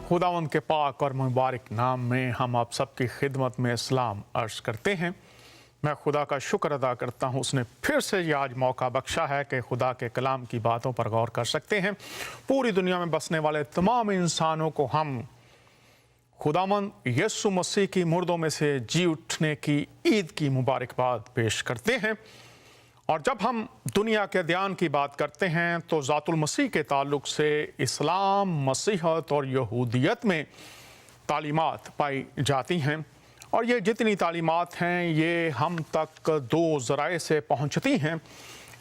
खुदावंद के पाक और मुबारक नाम में हम आप सबकी खिदमत में इस्लाम अर्ज करते हैं। मैं खुदा का शुक्र अदा करता हूँ, उसने फिर से ये आज मौका बख्शा है कि खुदा के कलाम की बातों पर गौर कर सकते हैं। पूरी दुनिया में बसने वाले तमाम इंसानों को हम खुदावंद यीशु मसीह की मुर्दों में से जी उठने की ईद की मुबारकबाद पेश करते हैं। और जब हम दुनिया के ध्यान की बात करते हैं तो ज़ातुल मसीह के ताल्लुक से इस्लाम, मसीहत और यहूदियत में तालीमात पाई जाती हैं। और ये जितनी तालीमात हैं ये हम तक दो ज़राए से पहुंचती हैं।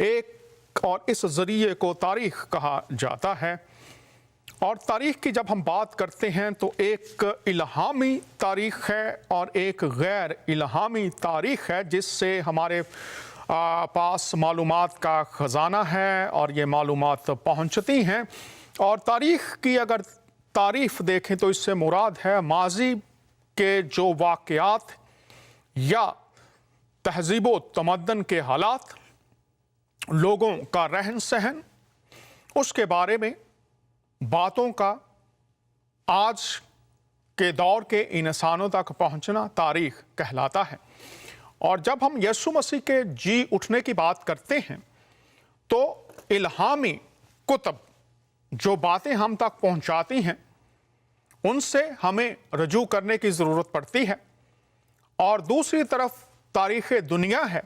एक और इस ज़रिए को तारीख़ कहा जाता है। और तारीख़ की जब हम बात करते हैं तो एक इल्हामी तारीख़ है और एक गैर इल्हामी तारीख़ है, जिससे हमारे पास मालूमात का ख़जाना है और ये मालूमात पहुंचती हैं। और तारीख़ की अगर तारीफ़ देखें तो इससे मुराद है माजी के जो वाक़यात या तहज़ीब व तमद्दन के हालात, लोगों का रहन सहन, उसके बारे में बातों का आज के दौर के इंसानों तक पहुंचना तारीख़ कहलाता है। और जब हम यीशु मसीह के जी उठने की बात करते हैं तो इल्हामी कुतब जो बातें हम तक पहुंचाती हैं उनसे हमें रजू करने की ज़रूरत पड़ती है। और दूसरी तरफ तारीख़ दुनिया है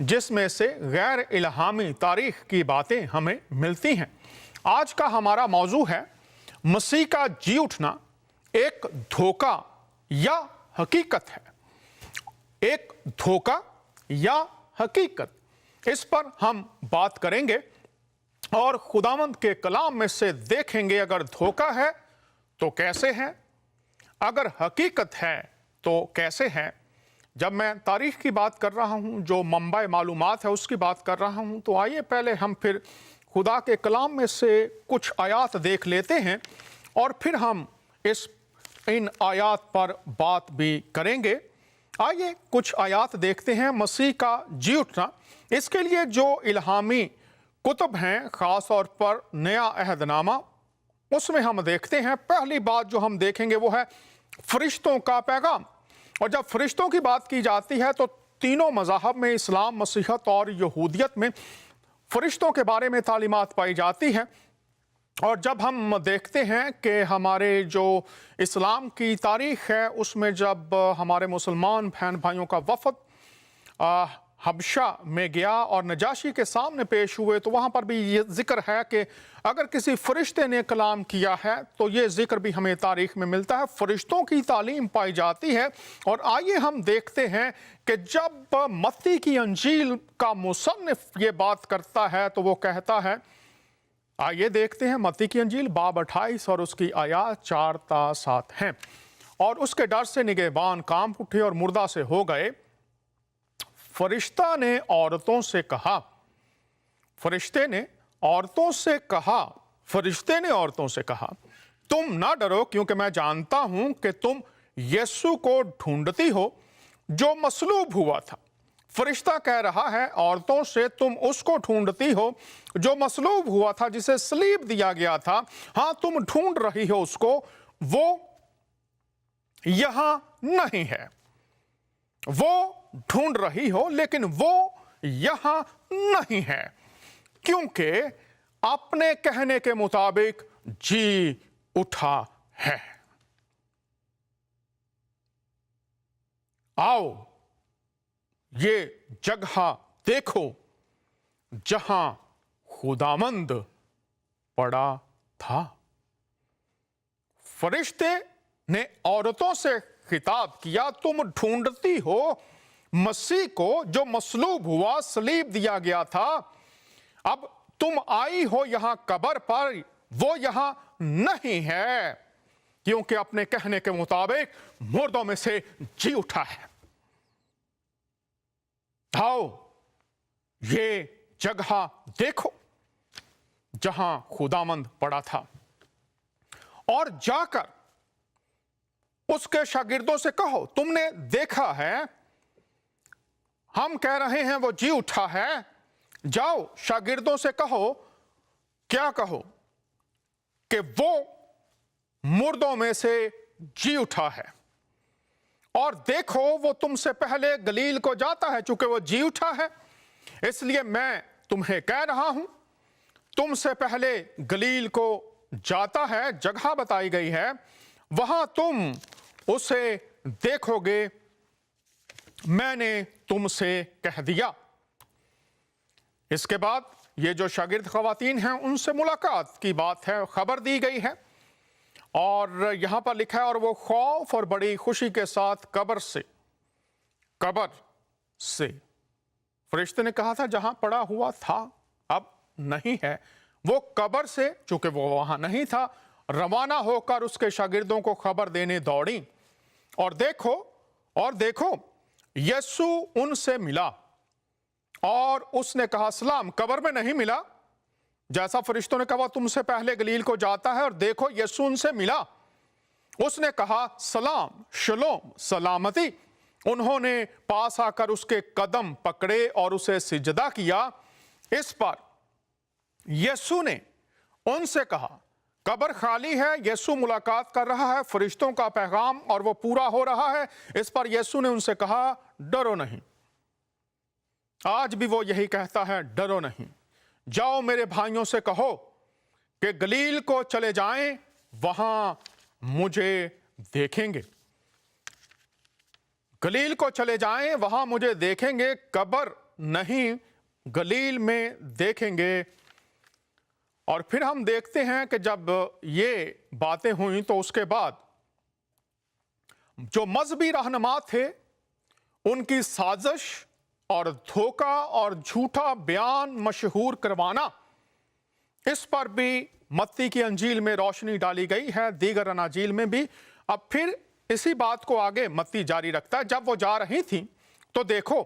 जिसमें से गैर इल्हामी तारीख़ की बातें हमें मिलती हैं। आज का हमारा मौजू है मसीह का जी उठना एक धोखा या हकीकत है। एक धोखा या हकीकत, इस पर हम बात करेंगे और खुदावंद के कलाम में से देखेंगे अगर धोखा है तो कैसे है, अगर हकीकत है तो कैसे है। जब मैं तारीख़ की बात कर रहा हूँ, जो मंबा मालूमात है उसकी बात कर रहा हूँ, तो आइए पहले हम फिर खुदा के कलाम में से कुछ आयात देख लेते हैं और फिर हम इन आयात पर बात भी करेंगे। आइए कुछ आयात देखते हैं। मसीह का जी उठना, इसके लिए जो इल्हामी कुतुब हैं, ख़ास तौर पर नया अहदनामा, उसमें हम देखते हैं पहली बात जो हम देखेंगे वो है फरिश्तों का पैगाम। और जब फरिश्तों की बात की जाती है तो तीनों मज़ाहब में, इस्लाम, मसीहत और यहूदियत में फरिश्तों के बारे में तालीमात पाई जाती है। और जब हम देखते हैं कि हमारे जो इस्लाम की तारीख़ है उसमें जब हमारे मुसलमान बहन भाइयों का वफ़द हबशा में गया और नजाशी के सामने पेश हुए तो वहाँ पर भी ये ज़िक्र है कि अगर किसी फ़रिश्ते ने कलाम किया है तो ये ज़िक्र भी हमें तारीख़ में मिलता है। फ़रिश्तों की तालीम पाई जाती है। और आइए हम देखते हैं कि जब मत्ती की अंजील का मुसन्निफ़ ये बात करता है तो वो कहता है, आइए देखते हैं मत्ती की अंजील बाब 28 और उसकी आयत 4 ता 7 हैं। और उसके डर से निगहबान कांप उठे और मुर्दा से हो गए। फरिश्ता ने औरतों से कहा, फरिश्ते ने औरतों से कहा, तुम ना डरो, क्योंकि मैं जानता हूं कि तुम यीशु को ढूंढती हो जो मसलूब हुआ था। फरिश्ता कह रहा है औरतों से, तुम उसको ढूंढती हो जो मसलूब हुआ था, जिसे सलीब दिया गया था। हाँ, तुम ढूंढ रही हो उसको, वो यहां नहीं है। वो ढूंढ रही हो लेकिन वो यहां नहीं है, क्योंकि अपने कहने के मुताबिक जी उठा है। आओ ये जगह देखो जहां खुदावंद पड़ा था। फरिश्ते ने औरतों से खिताब किया, तुम ढूंढती हो मसीह को जो मसलूब हुआ, सलीब दिया गया था। अब तुम आई हो यहां कब्र पर, वो यहां नहीं है, क्योंकि अपने कहने के मुताबिक मुर्दों में से जी उठा है। आओ ये जगह देखो जहां खुदावंद पड़ा था, और जाकर उसके शागिर्दों से कहो, तुमने देखा है, हम कह रहे हैं वो जी उठा है। जाओ शागिर्दों से कहो, क्या कहो कि वो मुर्दों में से जी उठा है, और देखो वो तुमसे पहले गलील को जाता है। चूंकि वो जी उठा है इसलिए मैं तुम्हें कह रहा हूं, तुमसे पहले गलील को जाता है। जगह बताई गई है, वहां तुम उसे देखोगे, मैंने तुमसे कह दिया। इसके बाद ये जो शागिर्द खवातीन हैं उनसे मुलाकात की बात है, खबर दी गई है, और यहां पर लिखा है, और वो खौफ और बड़ी खुशी के साथ कब्र से फरिश्ते ने कहा था जहां पड़ा हुआ था अब नहीं है, वो कब्र से, चूंकि वो वहां नहीं था, रवाना होकर उसके शागिर्दों को खबर देने दौड़ी। और देखो यीशु उनसे मिला और उसने कहा सलाम। कब्र में नहीं मिला, जैसा फरिश्तों ने कहा तुमसे पहले गलील को जाता है, और देखो यीशु उनसे मिला, उसने कहा सलाम, शलोम, सलामती। उन्होंने पास आकर उसके कदम पकड़े और उसे सिजदा किया। इस पर यीशु ने उनसे कहा कब्र खाली है। यीशु मुलाकात कर रहा है, फरिश्तों का पैगाम और वो पूरा हो रहा है। इस पर यीशु ने उनसे कहा डरो नहीं। आज भी वो यही कहता है, डरो नहीं। जाओ मेरे भाइयों से कहो कि गलील को चले जाएं, वहां मुझे देखेंगे। गलील को चले जाएं, वहां मुझे देखेंगे। कब्र नहीं, गलील में देखेंगे। और फिर हम देखते हैं कि जब ये बातें हुई तो उसके बाद जो मजहबी रहनुमा थे उनकी साजिश और धोखा और झूठा बयान मशहूर करवाना, इस पर भी मत्ती की अंजील में रोशनी डाली गई है, दीगर अनाजील में भी। अब फिर इसी बात को आगे मत्ती जारी रखता है। जब वो जा रही थी तो देखो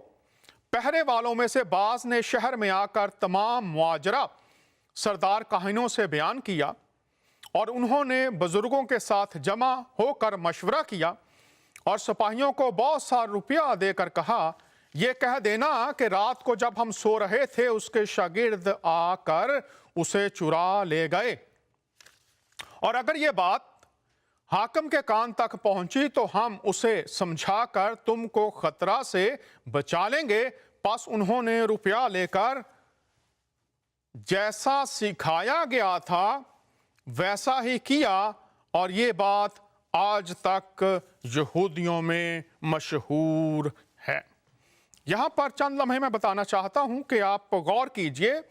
पहरे वालों में से बाज ने शहर में आकर तमाम मुआजरा सरदार काहिनों से बयान किया, और उन्होंने बुजुर्गों के साथ जमा होकर मशवरा किया और सिपाहियों को बहुत सा रुपया देकर कहा, यह कह देना कि रात को जब हम सो रहे थे उसके शागिर्द आकर उसे चुरा ले गए, और अगर यह बात हाकिम के कान तक पहुंची तो हम उसे समझाकर तुमको खतरा से बचा लेंगे। बस उन्होंने रुपया लेकर जैसा सिखाया गया था वैसा ही किया, और ये बात आज तक यहूदियों में मशहूर है। यहां पर चंद लम्हे मैं बताना चाहता हूं कि आप गौर कीजिए,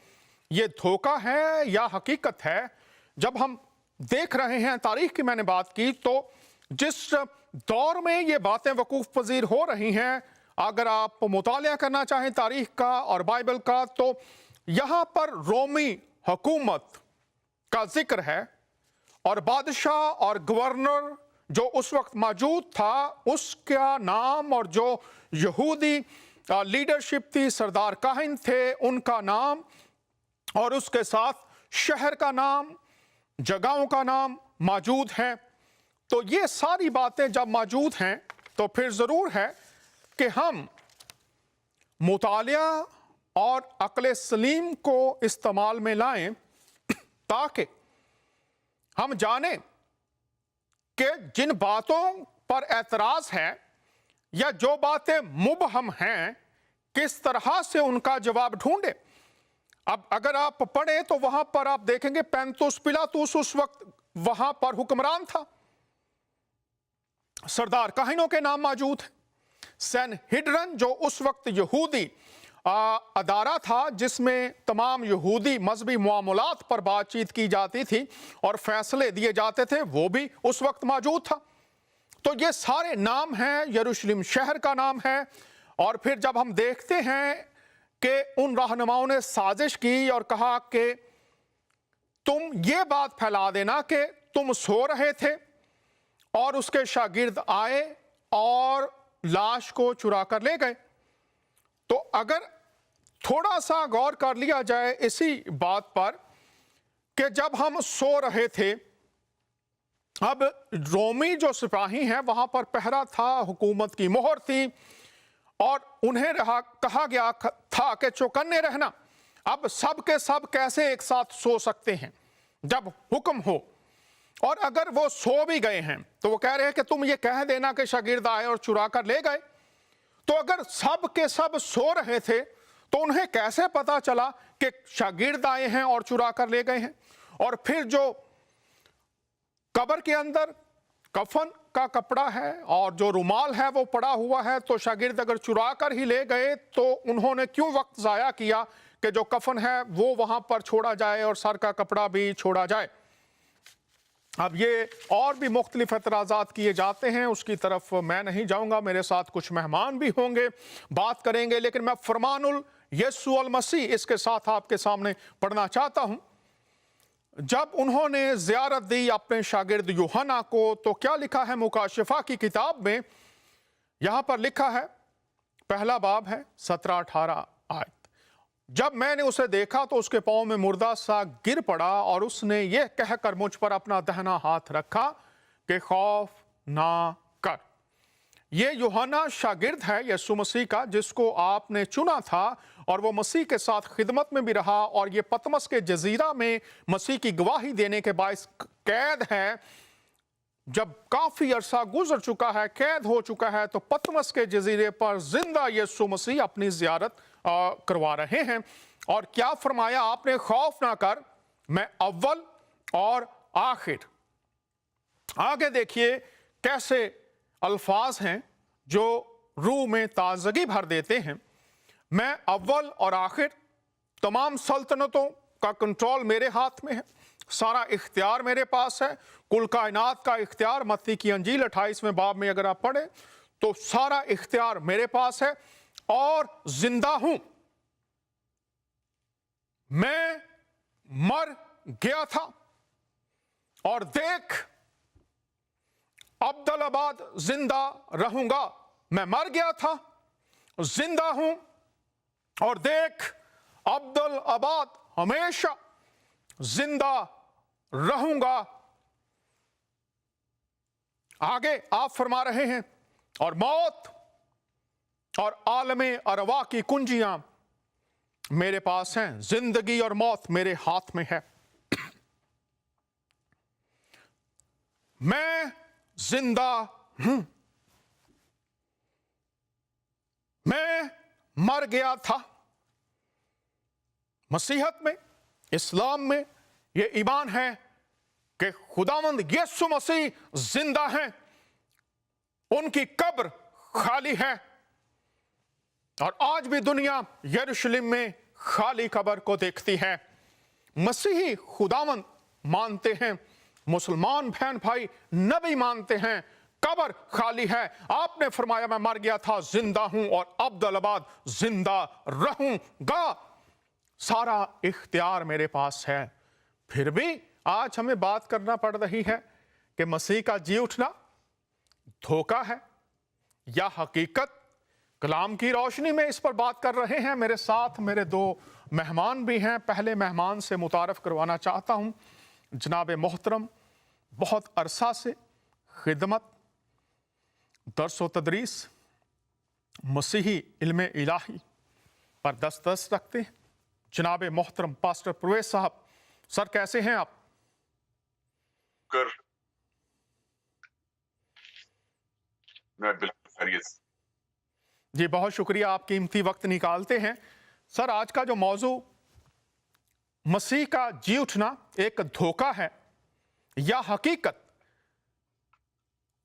ये धोखा है या हकीकत है। जब हम देख रहे हैं तारीख की मैंने बात की, तो जिस दौर में ये बातें वकूफ पजीर हो रही हैं, अगर आप मुतालिया करना चाहें तारीख का और बाइबल का, तो यहां पर रोमी हुकूमत का जिक्र है, और बादशाह और गवर्नर जो उस वक्त मौजूद था उसका नाम, और जो यहूदी लीडरशिप थी, सरदार काहिन थे, उनका नाम, और उसके साथ शहर का नाम, जगहों का नाम मौजूद है। तो ये सारी बातें जब मौजूद हैं तो फिर ज़रूर है कि हम मुतालिया और अक्ल सलीम को इस्तेमाल में लाएं, ताकि हम जानें कि जिन बातों पर एतराज है या जो बातें मुबहम हैं, किस तरह से उनका जवाब ढूंढें। अब अगर आप पढ़ें तो वहां पर आप देखेंगे पेंतुस पिलातुस उस वक्त वहां पर हुक्मरान था, सरदार काहिनों के नाम मौजूद है। सैनहिड्रन जो उस वक्त यहूदी अदारा था जिसमें तमाम यहूदी मजहबी मामलात पर बातचीत की जाती थी और फैसले दिए जाते थे, वो भी उस वक्त मौजूद था। तो ये सारे नाम हैं, यरूशलेम शहर का नाम है। और फिर जब हम देखते हैं कि उन रहनुमाओं ने साजिश की और कहा कि तुम ये बात फैला देना कि तुम सो रहे थे और उसके शागिर्द आए और लाश को चुरा कर ले गए, तो अगर थोड़ा सा गौर कर लिया जाए इसी बात पर कि जब हम सो रहे थे, अब रोमी जो सिपाही हैं वहां पर पहरा था, हुकूमत की मोहर थी, और उन्हें कहा गया था कि चौकन्ने रहना। अब सब के सब कैसे एक साथ सो सकते हैं जब हुक्म हो। اور اگر وہ سو بھی گئے ہیں تو وہ کہہ رہے ہیں کہ تم یہ کہہ دینا کہ شاگرد آئے اور چرا کر لے گئے. تو اگر سب کے سب سو رہے تھے تو انہیں کیسے پتا چلا کہ شاگرد آئے ہیں اور چرا کر لے گئے ہیں؟ اور پھر جو قبر کے اندر کفن کا کپڑا ہے اور جو رومال ہے وہ پڑا ہوا ہے، تو شاگرد اگر چرا کر ہی لے گئے تو انہوں نے کیوں وقت ضائع کیا کہ جو کفن ہے وہ وہاں پر چھوڑا جائے اور سر کا کپڑا بھی چھوڑا جائے؟ اب یہ اور بھی مختلف اعتراضات کیے جاتے ہیں، اس کی طرف میں نہیں جاؤں گا، میرے ساتھ کچھ مہمان بھی ہوں گے، بات کریں گے، لیکن میں فرمان یسوع المسیح اس کے ساتھ آپ کے سامنے پڑھنا چاہتا ہوں. جب انہوں نے زیارت دی اپنے شاگرد یوحنا کو تو کیا لکھا ہے مکاشفہ کی کتاب میں؟ یہاں پر لکھا ہے، پہلا باب ہے 17-18 آیت. جب میں نے اسے دیکھا تو اس کے پاؤں میں مردہ سا گر پڑا اور اس نے یہ کہہ کر مجھ پر اپنا دہنا ہاتھ رکھا کہ خوف نہ کر. یہ یوحنا شاگرد ہے یسوع مسیح کا جس کو آپ نے چنا تھا، اور وہ مسیح کے ساتھ خدمت میں بھی رہا، اور یہ پتمس کے جزیرہ میں مسیح کی گواہی دینے کے باعث قید ہے. جب کافی عرصہ گزر چکا ہے، قید ہو چکا ہے، تو پتمس کے جزیرے پر زندہ یسوع مسیح اپنی زیارت کروا رہے ہیں. اور کیا فرمایا آپ نے؟ خوف نہ کر، میں اول اور آخر. آگے دیکھیے کیسے الفاظ ہیں جو روح میں تازگی بھر دیتے ہیں. میں اول اور آخر، تمام سلطنتوں کا کنٹرول میرے ہاتھ میں ہے، سارا اختیار میرے پاس ہے، کل کائنات کا اختیار. متی کی انجیل 28ویں باب میں اگر آپ پڑھیں تو سارا اختیار میرے پاس ہے، اور زندہ ہوں. میں مر گیا تھا اور دیکھ عبدالآباد زندہ رہوں گا. میں مر گیا تھا، زندہ ہوں، اور دیکھ عبدالآباد ہمیشہ زندہ رہوں گا. آگے آپ فرما رہے ہیں، اور موت اور عالم ارواح کی کنجیاں میرے پاس ہیں، زندگی اور موت میرے ہاتھ میں ہے. میں زندہ ہوں. میں مر گیا تھا. مسیحت میں، اسلام میں یہ ایمان ہے کہ خداوند یسوع مسیح زندہ ہیں، ان کی قبر خالی ہے. اور آج بھی دنیا یروشلم میں خالی قبر کو دیکھتی ہے. مسیحی خداوند مانتے ہیں، مسلمان بہن بھائی نبی مانتے ہیں، قبر خالی ہے. آپ نے فرمایا میں مر گیا تھا، زندہ ہوں، اور عبدالآباد زندہ رہوں گا. سارا اختیار میرے پاس ہے. پھر بھی آج ہمیں بات کرنا پڑ رہی ہے کہ مسیح کا جی اٹھنا دھوکہ ہے یا حقیقت. کلام کی روشنی میں اس پر بات کر رہے ہیں. میرے ساتھ میرے دو مہمان بھی ہیں. پہلے مہمان سے متعارف کروانا چاہتا ہوں، جناب محترم، بہت عرصہ سے خدمت، درس و تدریس، مسیحی علم الہی پر دسترس رکھتے ہیں، جناب محترم پاسٹر پرویز صاحب. سر کیسے ہیں آپ؟ میں بالکل خیریت. جی بہت شکریہ، آپ قیمتی وقت نکالتے ہیں. سر آج کا جو موضوع مسیح کا جی اٹھنا ایک دھوکہ ہے یا حقیقت،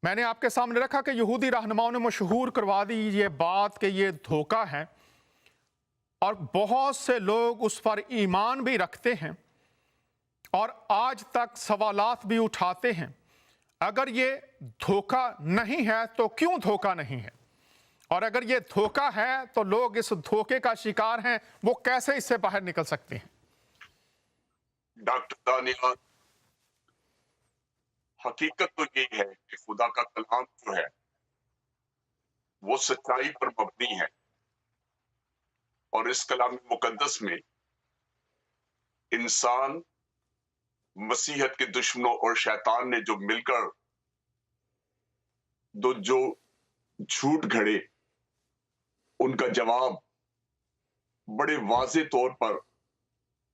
میں نے آپ کے سامنے رکھا کہ یہودی رہنماؤں نے مشہور کروا دی یہ بات کہ یہ دھوکہ ہے، اور بہت سے لوگ اس پر ایمان بھی رکھتے ہیں اور آج تک سوالات بھی اٹھاتے ہیں. اگر یہ دھوکہ نہیں ہے تو کیوں دھوکہ نہیں ہے؟ اور اگر یہ دھوکہ ہے تو لوگ اس دھوکے کا شکار ہیں، وہ کیسے اس سے باہر نکل سکتے ہیں؟ ڈاکٹر دانیال، حقیقت تو یہی ہے کہ خدا کا کلام جو ہے وہ سچائی پر مبنی ہے، اور اس کلام مقدس میں انسان، مسیحیت کے دشمنوں اور شیطان نے جو مل کر جو جھوٹ گھڑے، ان کا جواب بڑے واضح طور پر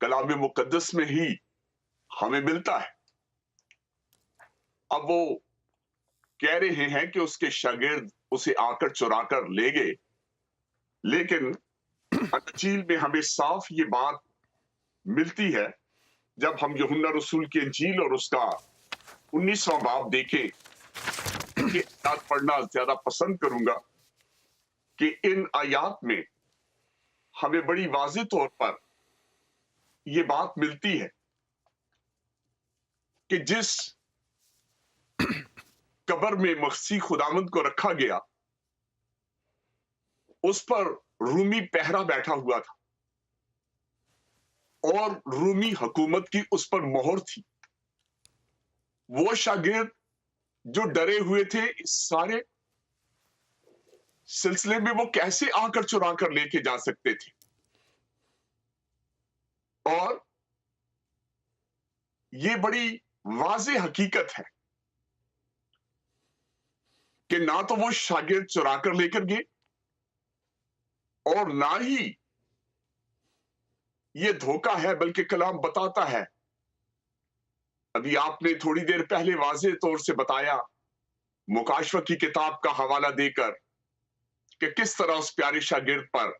کلام مقدس میں ہی ہمیں ملتا ہے. अब वो कह रहे हैं कि उसके शागिर्द उसे आकर चुरा कर ले गए, लेकिन अंजील में हमें साफ ये बात मिलती है जब हम यूहन्ना रसूल की अंजील और उसका 19वां बाब देखें। ये आयत पढ़ना ज्यादा पसंद करूंगा कि इन आयात में हमें बड़ी वाज़ेह तौर पर यह बात मिलती है कि जिस कब्र में मसीह खुदावंद को रखा गया, उस पर रूमी पहरा बैठा हुआ था और रूमी हुकूमत की उस पर मोहर थी। वो शागिर्द जो डरे हुए थे इस सारे सिलसिले में, वो कैसे आकर चुरा कर लेके जा सकते थे? और ये बड़ी वाज़ेह हकीकत है कि ना तो वो शागिर्द चुरा कर लेकर गए और ना ही ये धोखा है, बल्कि कलाम बताता है, अभी आपने थोड़ी देर पहले वाज़ेह तौर से बताया मुकाशवा की किताब का हवाला देकर कि किस तरह उस प्यारे शागिर्द पर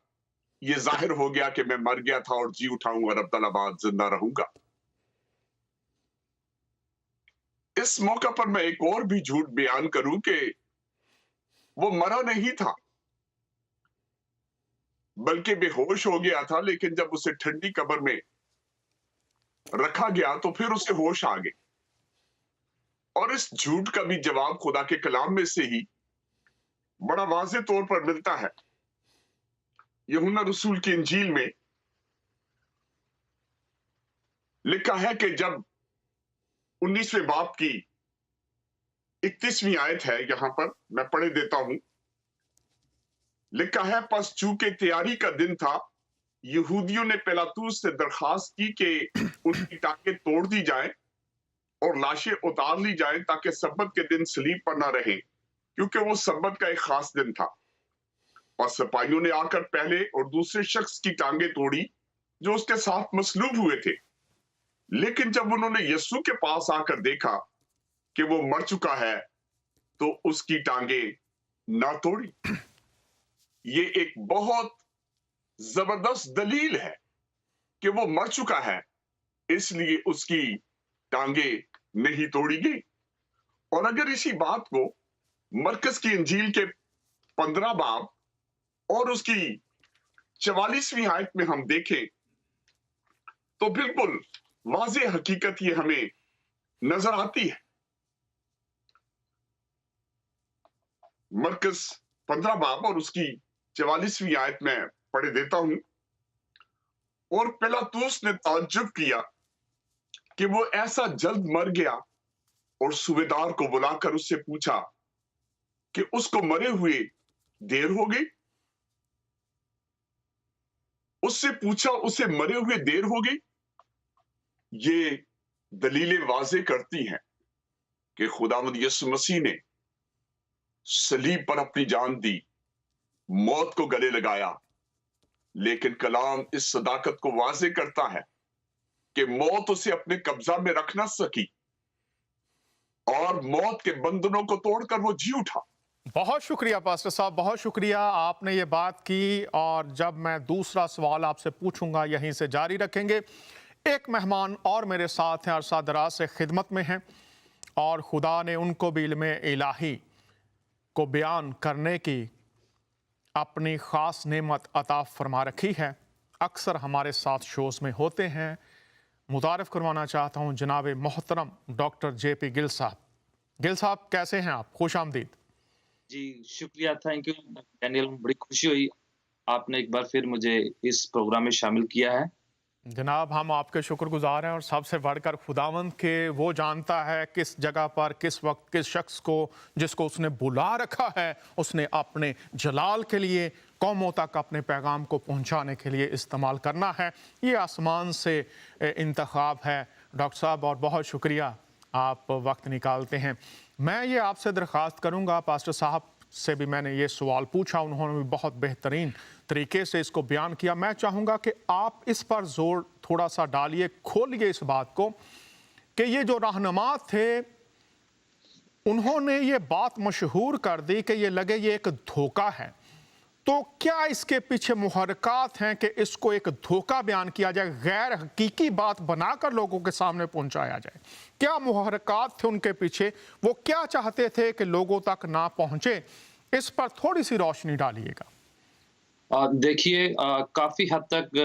यह जाहिर हो गया कि मैं मर गया था और जी उठाऊंगा और अब्दुल्लाबाद जिंदा रहूंगा। इस मौका पर मैं एक और भी झूठ बयान करूं कि वो मरा नहीं था, बल्कि बेहोश हो गया था, लेकिन जब उसे ठंडी कब्र में रखा गया तो फिर उसे होश आ गए। और इस झूठ का भी जवाब खुदा के कलाम में से ही बड़ा वाज़ेह तौर पर मिलता है। यूहन्ना रसूल की इंजील में लिखा है कि जब 19वें बाब की 31वीं आयत है, यहां पर मैं पढ़े देता हूं। लिखा है, पस चूंकि तैयारी का दिन था, यहूदियों ने पिलातुस से दरखास्त की कि उनकी टांगें तोड़ दी जाएं और लाशें उतार ली जाएं ताकि सब्बत के दिन सलीब पर ना रहें, क्योंकि वो सब्बत का एक खास दिन था। और सिपाहियों ने आकर पहले और दूसरे शख्स की टांगें तोड़ी जो उसके साथ मसलूब हुए थे। लेकिन जब उन्होंने यीशु के पास आकर देखा कि वो मर चुका है, तो उसकी टांगें ना तोड़ी। ये एक बहुत जबरदस्त दलील है कि वो मर चुका है, इसलिए उसकी टांगें नहीं तोड़ी गई। और अगर इसी बात को मरकस की इंजील के 15 बाब और उसकी 44वीं आयत में हम देखें तो बिल्कुल वाज़ेह हकीकत ये हमें नजर आती है। मरकस 15 बाब और उसकी 44वीं आयत में पढ़े देता हूं। और पिलातुस ने ताज्जुब किया कि वो ऐसा जल्द मर गया और सूबेदार को बुलाकर उससे पूछा कि उसको मरे हुए देर हो गई। उससे पूछा उसे मरे हुए देर हो गई। ये दलीलें वाज़ेह करती हैं कि खुदावंद यीशु मसीह ने सलीब पर अपनी जान दी, मौत को गले लगाया, लेकिन कलाम इस सदाकत को वाज़ेह करता है कि मौत उसे अपने कब्जा में रख ना सकी और मौत के बंधनों को तोड़कर वो जी उठा। बहुत शुक्रिया पास्टर साहब, बहुत शुक्रिया, आपने ये बात की। और जब मैं दूसरा सवाल आपसे पूछूंगा यहीं से जारी रखेंगे। एक मेहमान और मेरे साथ हैं, अरसा दराज से खिदमत में हैं और खुदा ने उनको भी इल्म इलाही को बयान करने की अपनी ख़ास नेमत अता फरमा रखी है। अक्सर हमारे साथ शोज़ में होते हैं। मुतारफ़ करवाना चाहता हूँ जनाब मोहतरम डॉक्टर JP गिल साहब। गिल साहब कैसे हैं आप? खुश आमदीद। जी, शुक्रिया, थैंक यू डैनियल, बड़ी खुशी हुई आपने एक बार फिर मुझे इस प्रोग्राम में शामिल किया है। जनाब हम आपके शुक्रगुजार हैं और सबसे बढ़कर खुदावंद के वो जानता है किस जगह पर किस वक्त किस शख्स को जिसको उसने बुला रखा है उसने अपने जलाल के लिए कौमों तक अपने पैगाम को पहुंचाने के लिए इस्तेमाल करना है। ये आसमान से इंतखाब है डॉक्टर साहब, और बहुत शुक्रिया आप वक्त निकालते हैं। मैं ये आपसे दरख्वास्त करूँगा, पास्टर साहब से भी मैंने ये सवाल पूछा, उन्होंने भी बहुत बेहतरीन तरीके से इसको बयान किया। मैं चाहूँगा कि आप इस पर जोर थोड़ा सा डालिए, खोलिए इस बात को कि ये जो रहनुमा थे उन्होंने ये बात मशहूर कर दी कि ये लगे ये एक धोखा है। तो क्या इसके पीछे मुहर्रिकात हैं कि इसको एक धोखा बयान किया जाए, गैर हकीकी बात बनाकर लोगों के सामने पहुंचाया जाए? क्या मुहर्रिकात थे उनके पीछे? वो क्या चाहते थे कि लोगों तक ना पहुंचे? इस पर थोड़ी सी रोशनी डालिएगा। देखिए, काफ़ी हद तक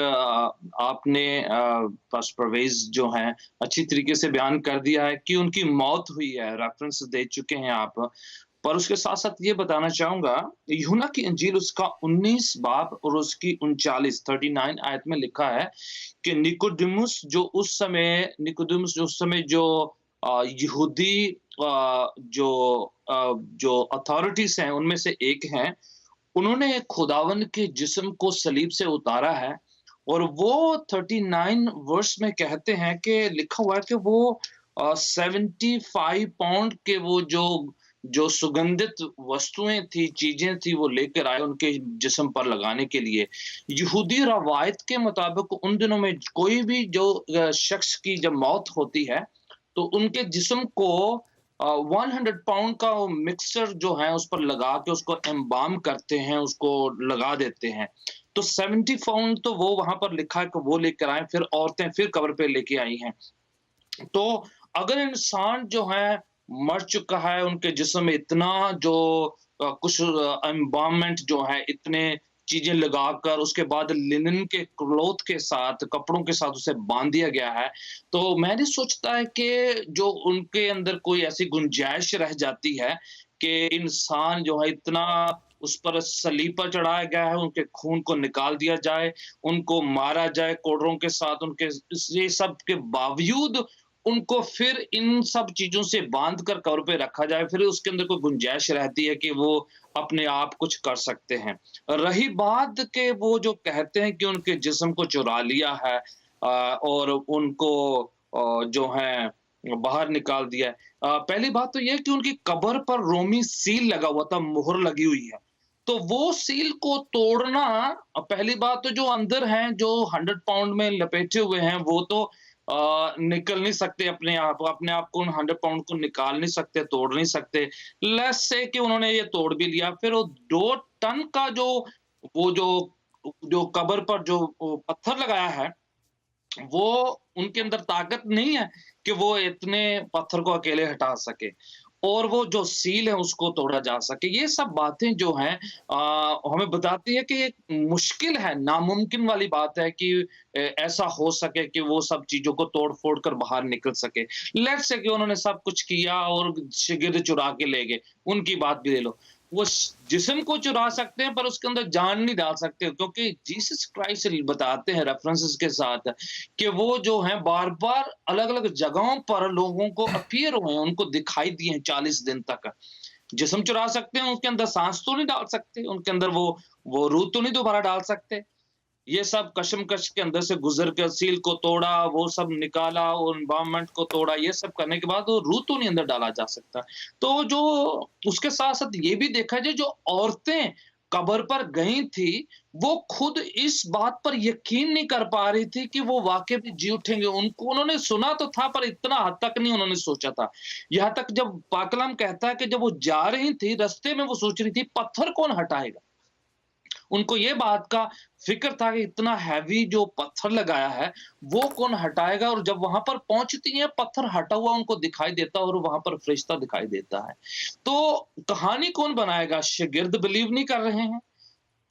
आपने पास्टर परवेज़ जो हैं अच्छी तरीके से बयान कर दिया है कि उनकी मौत हुई है, रेफ़रेंस दे चुके हैं आप। पर उसके साथ-साथ ये बताना चाहूँगा, यूहन्ना की इंजील उसका 19 बाब और उसकी 39 आयत में लिखा है कि निकोदेमुस जो उस समय जो यहूदी जो अथॉरिटीज़ हैं, उनमें से एक हैं, उन्होंने खुदावन के जिस्म को सलीब से उतारा है। और वो 39 वर्स में कहते हैं कि लिखा हुआ है कि वो 75 पाउंड के वो जो सुगंधित वस्तुएं थी, चीजें थी, वो लेकर आए उनके जिस्म पर लगाने के लिए। यहूदी रवायत के मुताबिक उन दिनों में कोई भी जो शख्स की जब मौत होती है तो उनके जिस्म को 100 पाउंड का वो मिक्सचर जो है उस पर लगा के उसको एम्बाम करते हैं, उसको लगा देते हैं। तो 70 पाउंड तो वो वहां पर लिखा है कि वो लेकर आए, फिर औरतें फिर कब्र पे लेके आई हैं। तो अगर इंसान जो है मर चुका है, उनके जिस्म में इतना जो कुछ एम्बालमेंट जो है, इतने चीजें लगाकर उसके बाद लिनन के क्लॉथ के साथ, कपड़ों के साथ उसे बांध दिया गया है, तो मैं नहीं सोचता है कि जो उनके अंदर कोई ऐसी गुंजाइश रह जाती है कि इंसान जो है इतना उस पर सलीब पर चढ़ाया गया है, उनके खून को निकाल दिया जाए, उनको मारा जाए कोड़रों के साथ, उनके ये सब के बावजूद उनको फिर इन सब चीजों से बांध कर कब्र पे रखा जाए, फिर उसके अंदर कोई गुंजाइश रहती है कि वो अपने आप कुछ कर सकते हैं। रही बात कि वो जो कहते हैं कि उनके जिस्म को चुरा लिया है और उनको जो है बाहर निकाल दिया है। पहली बात तो ये है कि उनकी कब्र पर रोमी सील लगा हुआ था, मुहर लगी हुई है। तो वो सील को तोड़ना, पहली बात तो जो अंदर हैं, जो 100 पाउंड में लपेटे हुए हैं, वो तो निकल नहीं सकते अपने आप को, उन 100 पाउंड को निकाल नहीं सकते, तोड़ नहीं सकते। लेट्स से कि उन्होंने ये तोड़ भी लिया, फिर वो 2 टन का वो जो कब्र पर जो पत्थर लगाया है, वो उनके अंदर ताकत नहीं है कि वो इतने पत्थर को अकेले हटा सके और वो जो सील है उसको तोड़ा जा सके। ये सब बातें जो हैं हमें बताती है कि ये मुश्किल है, नामुमकिन वाली बात है कि ऐसा हो सके कि वो सब चीज़ों को तोड़-फोड़ कर बाहर निकल सके। लेट्स से कि उन्होंने सब कुछ किया और शागिर्द चुरा के ले गए, उनकी बात भी ले लो। वो जिस्म को चुरा सकते हैं पर उसके अंदर जान नहीं डाल सकते, क्योंकि जीसस क्राइस्ट बताते हैं रेफरेंसेस के साथ कि वो जो हैं बार-बार अलग-अलग जगहों पर लोगों को अपीयर हुए हैं, उनको दिखाई दिए हैं 40 दिन तक। जिस्म चुरा सकते हैं, उसके अंदर सांस तो नहीं डाल सकते, उनके अंदर वो रूह तो नहीं दोबारा डाल सकते। ये सब कशमकश के अंदर से गुजर कर सील को तोड़ा, वो सब निकाला और एनवायरनमेंट को तोड़ा, ये सब करने के बाद वो रूह तो नहीं अंदर डाला जा सकता। तो जो उसके साथ-साथ ये भी देखा जाए, जो औरतें कब्र पर गई थी, वो खुद इस बात पर यकीन नहीं कर पा रही थी कि वो वाक़ई में जी उठेंगे। उन्होंने सुना तो था पर इतना हद तक नहीं उन्होंने सोचा था। यहाँ तक जब पाक कलाम कहता है कि जब वो जा रही थी, रास्ते में वो सोच रही थी पत्थर कौन हटाएगा? उनको ये बात का फ़िक्र था कि इतना हेवी जो पत्थर लगाया है, वो कौन हटाएगा? और जब वहाँ पर पहुँचती हैं, पत्थर हटा हुआ उनको दिखाई देता है और वहाँ पर फ़रिश्ता दिखाई देता है। तो कहानी कौन बनाएगा? शागिर्द बिलीव नहीं कर रहे हैं,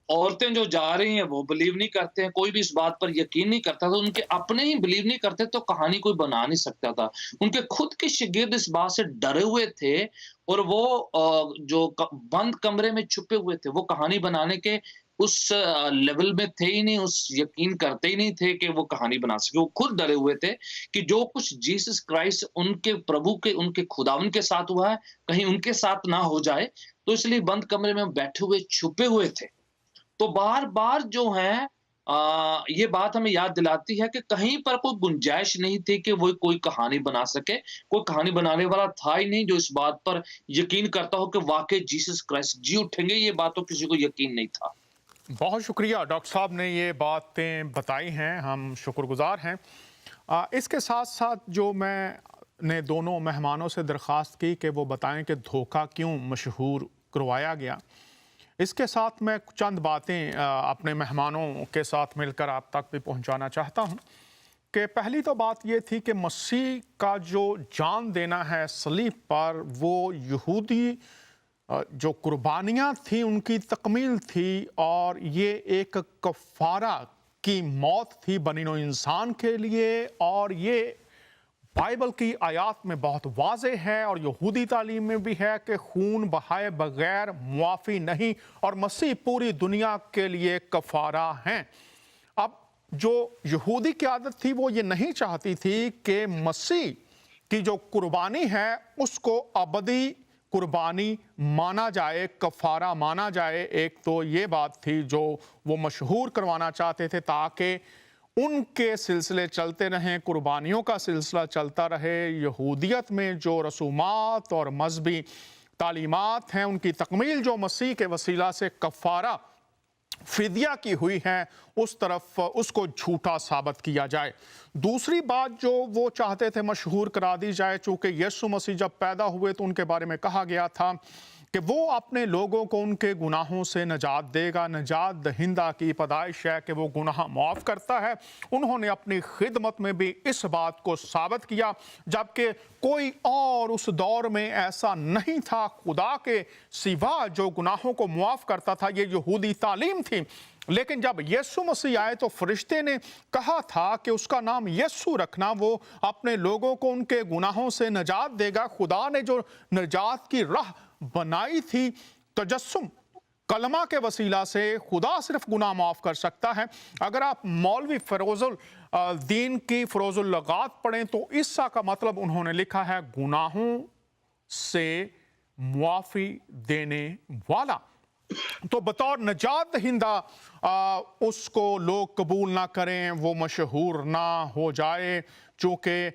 औरतें जो जा रही हैं वो बिलीव नहीं करते हैं, कोई भी इस बात पर यकीन नहीं करता, तो उनके अपने ही बिलीव नहीं करते तो कहानी कोई बना नहीं सकता था। उनके खुद के शागिर्द इस बात से डरे हुए थे और वो जो बंद कमरे में छुपे हुए थे, वो कहानी बनाने के उस लेवल में थे ही नहीं, उस यकीन करते ही नहीं थे कि वो कहानी बना सके। वो खुद डरे हुए थे कि जो कुछ जीसस क्राइस्ट उनके प्रभु के, उनके खुदावंद के साथ हुआ है, कहीं उनके साथ ना हो जाए, तो इसलिए बंद कमरे में बैठे हुए, छुपे हुए थे। तो बार-बार जो है ये बात हमें याद दिलाती है कि कहीं पर कोई गुंजाइश नहीं थी कि वो कोई कहानी बना सके। कोई कहानी बनाने वाला था ही नहीं जो इस बात पर यकीन करता हो कि वाक़ई जीसस क्राइस्ट जी उठेंगे, ये बात तो किसी को यकीन नहीं था। बहुत शुक्रिया डॉक्टर साहब ने ये बातें बताई हैं, हम शुक्रगुजार हैं। इसके साथ साथ जो मैं نے دونوں مہمانوں سے درخواست کی کہ وہ بتائیں کہ دھوکہ کیوں مشہور کروایا گیا۔ اس کے ساتھ میں چند باتیں اپنے مہمانوں کے ساتھ مل کر آپ تک بھی پہنچانا چاہتا ہوں کہ پہلی تو بات یہ تھی کہ مسیح کا جو جان دینا ہے صلیب پر، وہ یہودی جو قربانیاں تھیں ان کی تکمیل تھی، اور یہ ایک کفارہ کی موت تھی بنی نوع انسان کے لیے، اور یہ بائبل کی آیات میں بہت واضح ہے اور یہودی تعلیم میں بھی ہے کہ خون بہائے بغیر معافی نہیں، اور مسیح پوری دنیا کے لیے کفارہ ہیں۔ اب جو یہودی کی عادت تھی وہ یہ نہیں چاہتی تھی کہ مسیح کی جو قربانی ہے اس کو ابدی قربانی مانا جائے، کفارہ مانا جائے۔ ایک تو یہ بات تھی جو وہ مشہور کروانا چاہتے تھے تاکہ ان کے سلسلے چلتے رہیں، قربانیوں کا سلسلہ چلتا رہے۔ یہودیت میں جو رسومات اور مذہبی تعلیمات ہیں ان کی تکمیل جو مسیح کے وسیلہ سے کفارہ فدیہ کی ہوئی ہے، اس طرف اس کو جھوٹا ثابت کیا جائے۔ دوسری بات جو وہ چاہتے تھے مشہور کرا دی جائے، چونکہ یسوع مسیح جب پیدا ہوئے تو ان کے بارے میں کہا گیا تھا کہ وہ اپنے لوگوں کو ان کے گناہوں سے نجات دے گا۔ نجات دہندہ کی پیدائش ہے کہ وہ گناہ معاف کرتا ہے۔ انہوں نے اپنی خدمت میں بھی اس بات کو ثابت کیا، جبکہ کوئی اور اس دور میں ایسا نہیں تھا خدا کے سوا جو گناہوں کو معاف کرتا تھا۔ یہ یہودی تعلیم تھی۔ لیکن جب یسوع مسیح آئے تو فرشتے نے کہا تھا کہ اس کا نام یسوع رکھنا، وہ اپنے لوگوں کو ان کے گناہوں سے نجات دے گا۔ خدا نے جو نجات کی راہ بنائی تھی تجسم کلمہ کے وسیلہ سے، خدا صرف گناہ معاف کر سکتا ہے۔ اگر آپ مولوی فیروز الدین کی فروز اللغات پڑھیں تو عیسیٰ کا مطلب انہوں نے لکھا ہے گناہوں سے معافی دینے والا۔ تو بطور نجات دہندہ اس کو لوگ قبول نہ کریں، وہ مشہور نہ ہو جائے، چونکہ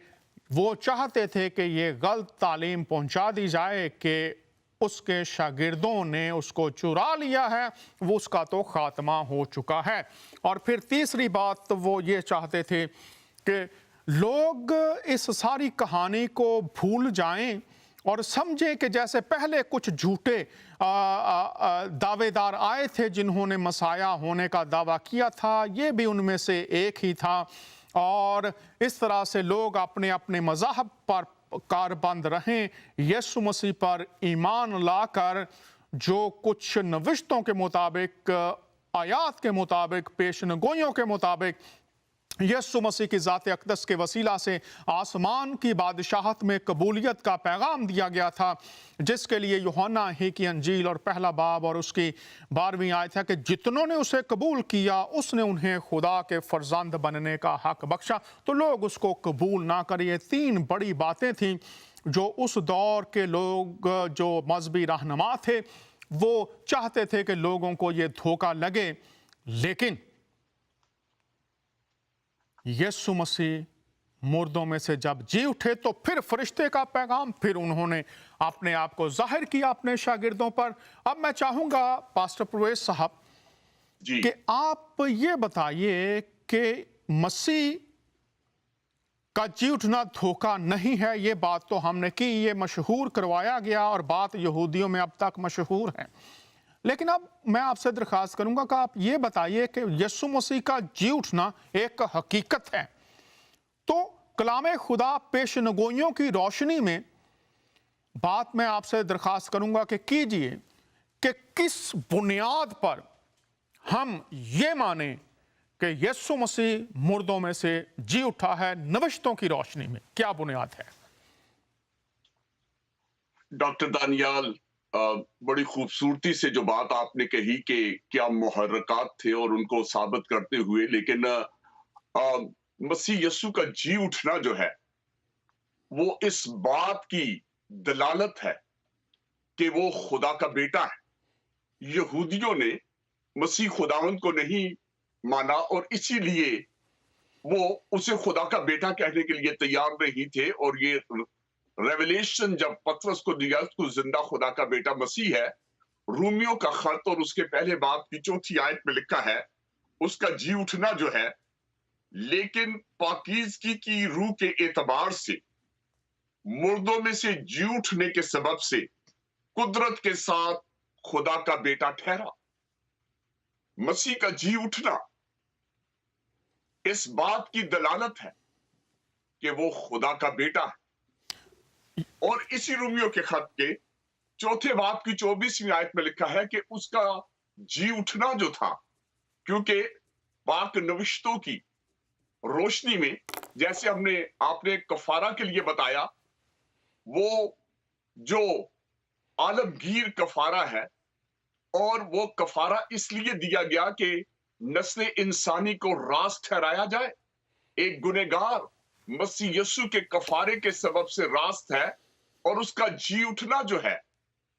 وہ چاہتے تھے کہ یہ غلط تعلیم پہنچا دی جائے کہ اس کے شاگردوں نے اس کو چرا لیا ہے، وہ اس کا تو خاتمہ ہو چکا ہے۔ اور پھر تیسری بات وہ یہ چاہتے تھے کہ لوگ اس ساری کہانی کو بھول جائیں اور سمجھیں کہ جیسے پہلے کچھ جھوٹے دعوے دار آئے تھے جنہوں نے مسیح ہونے کا دعویٰ کیا تھا، یہ بھی ان میں سے ایک ہی تھا، اور اس طرح سے لوگ اپنے اپنے مذاہب پر کاربند رہیں۔ یسوع مسیح پر ایمان لا کر جو کچھ نوشتوں کے مطابق، آیات کے مطابق، پیشن گوئیوں کے مطابق یسوع مسیح کی ذات اقدس کے وسیلہ سے آسمان کی بادشاہت میں قبولیت کا پیغام دیا گیا تھا، جس کے لیے یوحنا ہی کی انجیل اور پہلا باب اور اس کی 12ویں آیت ہے کہ جتنوں نے اسے قبول کیا اس نے انہیں خدا کے فرزند بننے کا حق بخشا۔ تو لوگ اس کو قبول نہ کریں۔ یہ تین بڑی باتیں تھیں جو اس دور کے لوگ جو مذہبی رہنما تھے وہ چاہتے تھے کہ لوگوں کو یہ دھوکہ لگے۔ لیکن یسوع مسیح مردوں میں سے جب جی اٹھے تو پھر فرشتے کا پیغام، پھر انہوں نے اپنے آپ کو ظاہر کیا اپنے شاگردوں پر۔ اب میں چاہوں گا پاسٹر پرویز صاحب جی کہ آپ یہ بتائیے کہ مسیح کا جی اٹھنا دھوکہ نہیں ہے۔ یہ بات تو ہم نے کی، یہ مشہور کروایا گیا اور بات یہودیوں میں اب تک مشہور ہے۔ لیکن اب میں آپ سے درخواست کروں گا کہ آپ یہ بتائیے کہ یسوع مسیح کا جی اٹھنا ایک حقیقت ہے، تو کلام خدا پیشن گوئیوں کی روشنی میں بات میں آپ سے درخواست کروں گا کہ کیجئے کہ کس بنیاد پر ہم یہ مانیں کہ یسوع مسیح مردوں میں سے جی اٹھا ہے نوشتوں کی روشنی میں، کیا بنیاد ہے؟ ڈاکٹر دانیال، بڑی خوبصورتی سے جو بات آپ نے کہی کہ کیا محرکات تھے اور ان کو ثابت کرتے ہوئے، لیکن مسیح یسوع کا جی اٹھنا جو ہے وہ اس بات کی دلالت ہے کہ وہ خدا کا بیٹا ہے۔ یہودیوں نے مسیح خداوند کو نہیں مانا اور اسی لیے وہ اسے خدا کا بیٹا کہنے کے لیے تیار نہیں تھے، اور یہ ریویلیشن جب پطرس کو دیا تو زندہ خدا کا بیٹا مسیح ہے۔ رومیوں کا خط اور اس کے پہلے باب کی 4 آیت میں لکھا ہے اس کا جی اٹھنا جو ہے لیکن پاکیزگی کی روح کے اعتبار سے मुर्दों में से जी उठने के सबब से कुदरत के साथ खुदा का बेटा ठहरा। मसीह का जी उठना इस बात की दलालत है कि वो खुदा का बेटा है। और इसी रोमियो के खत के चौथे बाब की 24वीं आयत में लिखा है कि उसका जी उठना जो था, क्योंकि पाक नविश्तों की रोशनी में, जैसे आपने कफारा के लिए बताया, वो जो आलमगीर कफारा है, और वो कफारा इसलिए दिया गया कि नस्ल इंसानी को रास्त ठहराया जाए। एक गुनहगार मसीह यीशु के कफारे के सबब से रास्त है, और उसका जी उठना जो है,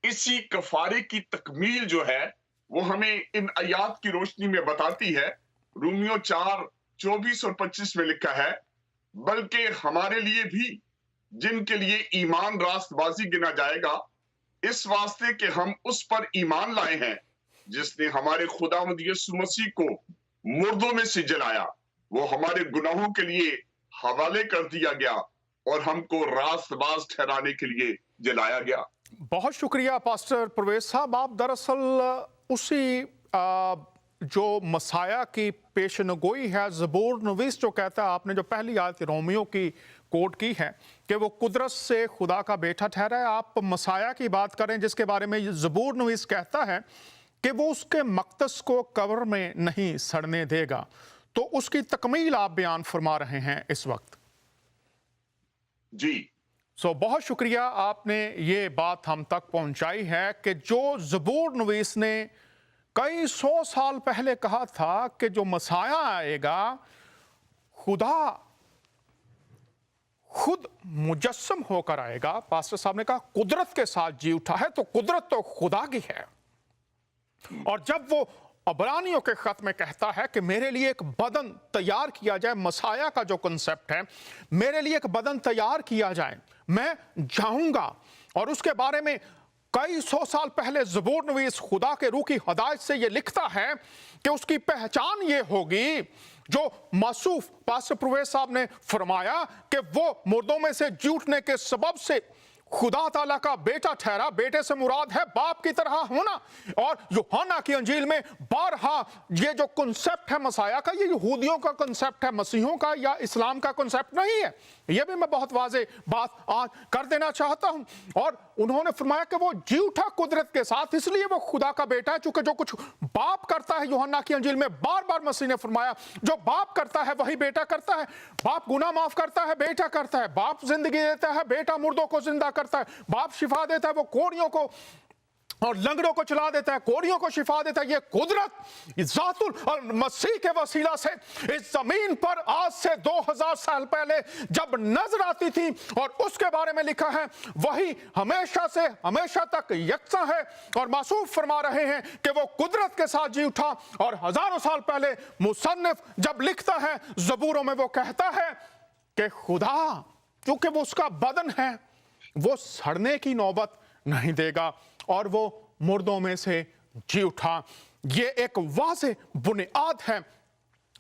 इसी कफारे की तकमील जो है, वो हमें इन आयात की रोशनी में बताती है। रोमियो 4:24 और 25 में लिखा है, बल्कि हमारे लिए भी जिनके लिए ईमान रास्तबाजी गिना जाएगा, इस वास्ते कि हम उस पर ईमान लाए हैं जिसने हमारे खुदावंद यीशु मसीह को मुर्दों में से जलाया। वो हमारे गुनाहों के लिए हवाले कर दिया गया और हमको रास्तबाज ठहराने के लिए जलाया गया। बहुत शुक्रिया पास्टर प्रवेश साहब। आप दरअसल उसी जो मसाया की पेशनगोई है, ज़बूर नवीस जो कहता है, आपने जो पहली आयत रोमियो की कोट की है कि वो कुदरत से खुदा का बेटा ठहरा है, आप मसाया की बात करें जिसके बारे में ज़बूर नवीस कहता है कि वो उसके मक़दस को कब्र में नहीं सड़ने देगा, तो उसकी तकमील आप बयान फरमा रहे हैं इस वक्त। जी, बहुत शुक्रिया, आपने ये बात हम तक पहुंचाई है कि जो ज़बूर नवीस ने कई 100 साल पहले कहा था कि जो मसाया आएगा, खुदा खुद मुजस्सम होकर आएगा। पास्टर साहब ने कहा कुदरत के साथ जी उठा है, तो कुदरत तो खुदा की है। और जब वो अबरानियों के खत में कहता है कि मेरे लिए एक बदन तैयार किया जाए, मसाया का जो कंसेप्ट है, मेरे लिए एक बदन तैयार किया जाए, मैं जाऊंगा, और उसके बारे में कई 100 साल पहले ज़बूर नवीस खुदा के रूह की हदायत से ये लिखता है कि उसकी पहचान ये होगी, जो मासूफ पास्टर प्रवेश साहब ने फरमाया कि वो मुर्दों में से जी उठने के सबब से खुदा ताला का बेटा ठहरा। बेटे से मुराद है बाप की तरह होना। और यूहन्ना की अंजील में बारहा ये जो कॉन्सेप्ट है मसाया का, ये यहूदियों का कॉन्सेप्ट है, मसीहों का या इस्लाम का कॉन्सेप्ट नहीं है। ये भी मैं बहुत वाजे बात आज कर देना चाहता हूं। और उन्होंने फरमाया कि वो जी उठा कुदरत के साथ, इसलिए वो खुदा का बेटा है। चूंकि जो कुछ बाप करता है, यूहन्ना की अंजील में बार बार मसीह ने फरमाया, जो बाप करता है वही बेटा करता है। बाप गुनाह माफ करता है, बेटा करता है। बाप जिंदगी देता है, बेटा मुर्दों को जिंदा करता है। बाप शिफा देता है, वो कोढ़ियों को और लंगड़ों को चला देता है, कोढ़ियों को शिफा देता है। ये कुदरत जातुल और मसीह के वसीला से इस जमीन पर आज से 2000 साल पहले जब नजर आती थी, और उसके बारे में लिखा है, वही हमेशा से हमेशा तक यकसा है। और मासूफ फरमा रहे हैं कि वो कुदरत के साथ जी उठा। और हजारों साल पहले मुसन्निफ जब लिखता है ज़बूरों में, वो कहता है कि खुदा क्योंकि वो उसका बदन है, वो सड़ने की नौबत नहीं देगा, और वो मुर्दों में से जी उठा। ये एक वाज़ेह बुनियाद है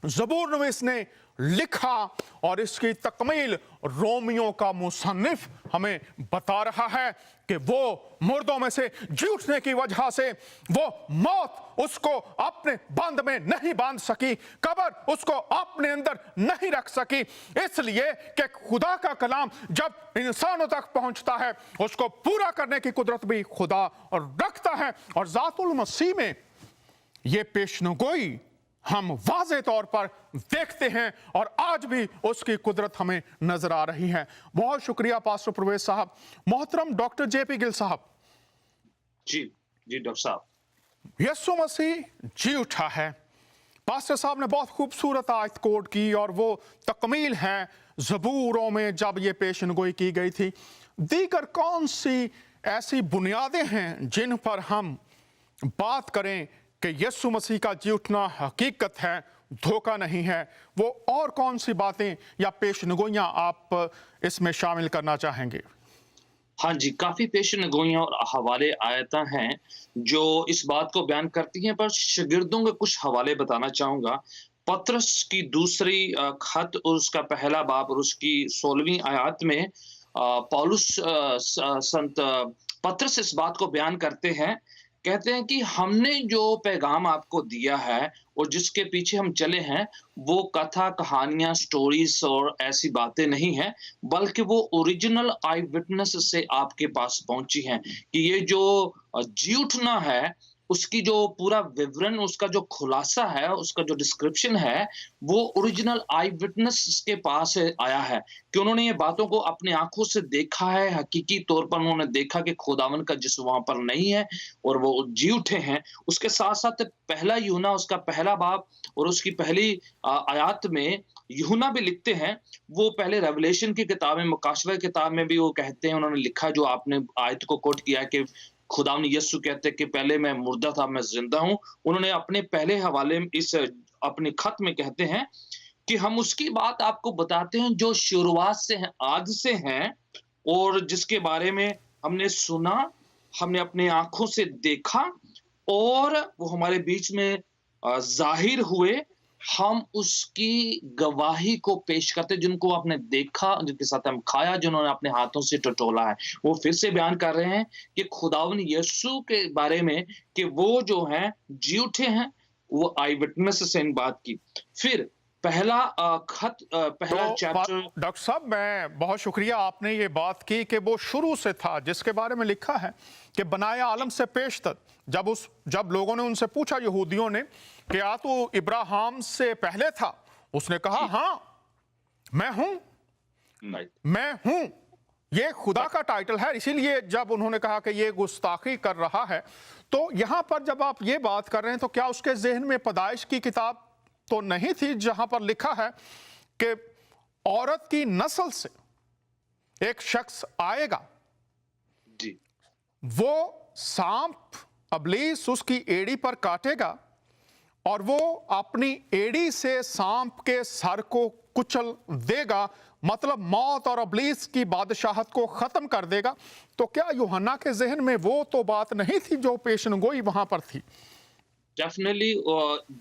ज़बूर नवीस ने लिखा, और इसकी तकमील रोमियो का मुसन्निफ हमें बता रहा है कि वो मुर्दों में से जी उठने की वजह से वो मौत उसको अपने बंद में नहीं बांध सकी, कब्र उसको अपने अंदर नहीं रख सकी, इसलिए कि खुदा का कलाम जब इंसानों तक पहुंचता है, उसको पूरा करने की कुदरत भी खुदा रखता है। और ज़ातुल मसीह में ये पेशनगोई हम वाज़े तौर पर देखते हैं, और आज भी उसकी कुदरत हमें नजर आ रही है। बहुत शुक्रिया पास्टर प्रवेश साहब। मोहतरम डॉक्टर जेपी गिल साहब। जी डॉक्टर साहब, यीशु मसीह जी उठा है। पास्टर साहब ने बहुत खूबसूरत आयत कोट की, और वो तकमील है ज़बूरों में जब ये पेशनगोई की गई थी। दीगर कौन सी ऐसी बुनियादें हैं जिन पर हम बात करें कि यीशु मसीह का जी उठना हकीकत है, धोखा नहीं है? वो और कौन सी बातें या पेशनगोइयां आप इसमें शामिल करना चाहेंगे? हाँ जी, काफी पेशनगोइयां और हवाले आयतां हैं जो इस बात को बयान करती हैं, पर शागिर्दों के कुछ हवाले बताना चाहूंगा। पतरस की दूसरी खत और उसका पहला बाब और उसकी 16वीं आयत में पौलुस संत पत्रस इस बात को बयान करते हैं, कहते हैं कि हमने जो पैगाम आपको दिया है और जिसके पीछे हम चले हैं, वो कथा, कहानियाँ, स्टोरीज़ और ऐसी बातें नहीं हैं, बल्कि वो ओरिजिनल आई विटनेस से आपके पास पहुँची हैं, कि ये जो जी उठना है, उसकी जो पूरा विवरण, उसका जो खुलासा है, उसका जो डिस्क्रिप्शन है, वो ओरिजिनल आई विटनेस के पास से आया है, कि उन्होंने ये बातों को अपनी आँखों से देखा है, हकीकी तौर पर उन्होंने देखा कि खुदावन का जिस्म वहाँ पर नहीं है और वो जी उठे हैं। उसके साथ-साथ पहला यूहन्ना उसका पहला बाब और उसकी पहली आयत में यूहन्ना भी लिखते हैं, वो पहले रेवलेशन की किताब में, मुकाशवा की किताब में भी वो कहते हैं, उन्होंने लिखा जो आपने आयत को कोट किया कि खुदावन यीशु कहते हैं कि पहले मैं मुर्दा था, मैं जिंदा हूँ। उन्होंने अपने पहले हवाले में इस अपने खत में कहते हैं कि हम उसकी बात आपको बताते हैं जो शुरुआत से है, आद से हैं, और जिसके बारे में हमने सुना, हमने अपनी आंखों से देखा और वो हमारे बीच में जाहिर हुए। हम उसकी गवाही को पेश करते, जिनको आपने देखा, जिनके साथ हम खाया, जिन्होंने अपने हाथों से टटोला है। वो फिर से बयान कर रहे हैं कि खुदावन यीशु के बारे में कि वो जो हैं जी उठे हैं, वो आई विटनेस से इन बात की। फिर पहला पहला तो चैप्टर। डॉक्टर साहब, मैं बहुत शुक्रिया, आपने ये बात की कि वो शुरू से था, जिसके बारे में लिखा है कि बनाया आलम से पेश तक, जब लोगों ने उनसे पूछा, यहूदियों ने, कि आ तू इब्राहिम से पहले था, उसने कहा हाँ मैं हूं। ये खुदा का टाइटल है। इसीलिए जब उन्होंने कहा कि ये गुस्ताखी कर रहा है, तो यहां पर जब आप ये बात कर रहे हैं, तो क्या उसके जहन में पैदाइश की किताब तो नहीं थी, जहां पर लिखा है कि औरत की नस्ल से एक शख्स आएगा, जी, वो सांप अबलीस उसकी एड़ी पर काटेगा और वो अपनी एड़ी से सांप के सर को कुचल देगा, मतलब मौत और अबलीस की बादशाहत को खत्म कर देगा। तो क्या यूहन्ना के जहन में वो तो बात नहीं थी जो पेशनगोई वहां पर थी? डेफिनेटली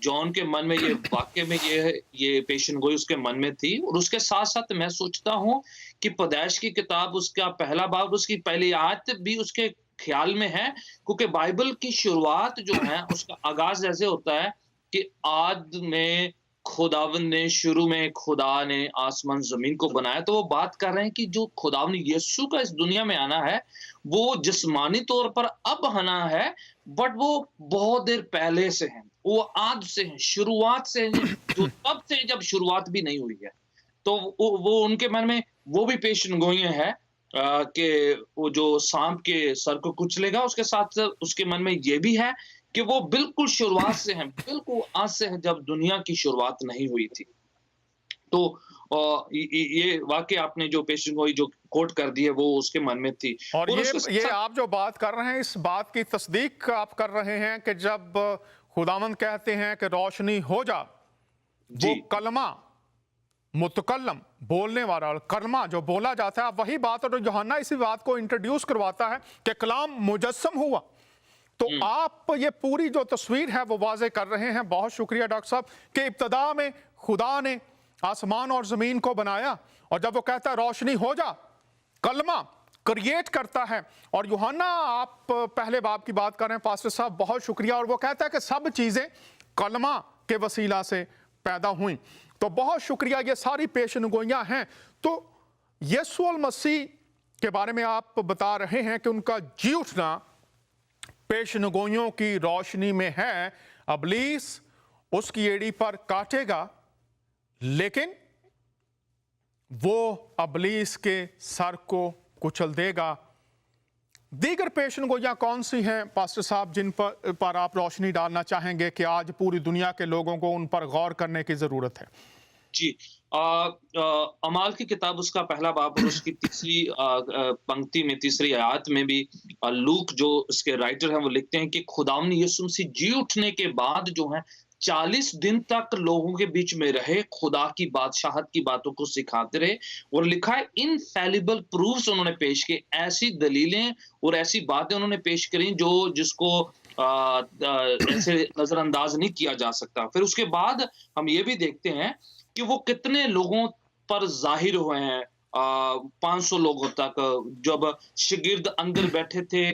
जॉन के मन में ये वाक्य में ये पेशनगोई उसके मन में थी। और उसके साथ साथ मैं सोचता हूँ कि पैदाइश की किताब उसका पहला बाब, उसकी पहली आयत भी उसके ख्याल में है, क्योंकि बाइबल की शुरुआत जो है उसका आगाज ऐसे होता है कि आद में खुदावन ने, शुरू में खुदा ने आसमान जमीन को बनाया। तो वो बात कर रहे हैं कि जो खुदावन यीशु का इस दुनिया में आना है, वो जिस्मानी तौर पर अब आना है, बट वो बहुत देर पहले से है, वो आद से है, शुरुआत से है, जो तब से जब शुरुआत भी नहीं हुई है। तो वो उनके मन में वो भी पेशन गोइयां है कि वो जो सांप के सर को कुचलेगा। उसके साथ उसके मन में ये भी है कि वो बिल्कुल शुरुआत से हैं, बिल्कुल आज से है, जब दुनिया की शुरुआत नहीं हुई थी। तो ये वाकई आपने जो पेशन गोई जो कोट कर दी है, वो उसके मन में थी। और ये आप जो बात कर रहे हैं, इस बात की तस्दीक आप कर रहे हैं कि जब खुदावंद कहते हैं कि रोशनी हो जा, वो कलमा, मुतकल्लम, बोलने वाला, कलमा जो बोला जाता है, वही बात, और यूहन्ना इसी बात को इंट्रोड्यूस करवाता है कि कलाम मुजस्सम हुआ। तो आप ये पूरी जो तस्वीर है वो वाजे कर रहे हैं। बहुत शुक्रिया डॉक्टर साहब कि इब्तदा में खुदा ने आसमान और ज़मीन को बनाया, और जब वो कहता है रोशनी हो जा, कलमा क्रिएट करता है। और यूहन्ना, आप पहले बाब की बात कर रहे हैं पास्टर साहब, बहुत शुक्रिया, और वो कहता है कि सब चीज़ें कलमा के वसीला से पैदा हुई। तो बहुत शुक्रिया, ये सारी पेशनगोइयाँ हैं। तो यीशु मसीह के बारे में आप बता रहे हैं कि उनका जी उठना पेशनगोइयों की रोशनी में है। अबलीस उसकी एड़ी पर काटेगा, लेकिन वो अबलीस के सर को कुचल देगा। दीगर पेशनगोइयां कौन सी हैं पास्टर साहब, जिन पर आप रोशनी डालना चाहेंगे कि आज पूरी दुनिया के लोगों को उन पर गौर करने की जरूरत है? जी, अमाल की किताब उसका पहला बाब और उसकी तीसरी पंक्ति में, तीसरी आयत में भी लूक जो इसके राइटर हैं वो लिखते हैं कि खुदावंद यीशु मसीह जी उठने के बाद जो है 40 दिन तक लोगों के बीच में रहे, खुदा की बादशाहत की बातों को सिखाते रहे। और लिखा है इनफैलिबल प्रूफ्स उन्होंने पेश किए, ऐसी दलीलें और ऐसी बातें उन्होंने पेश करी जिसको ऐसे नजरअंदाज नहीं किया जा सकता। फिर उसके बाद हम ये भी देखते हैं कि वो कितने लोगों पर जाहिर हुए हैं, 500 लोगों तक जब शागिर्द अंदर बैठे थे,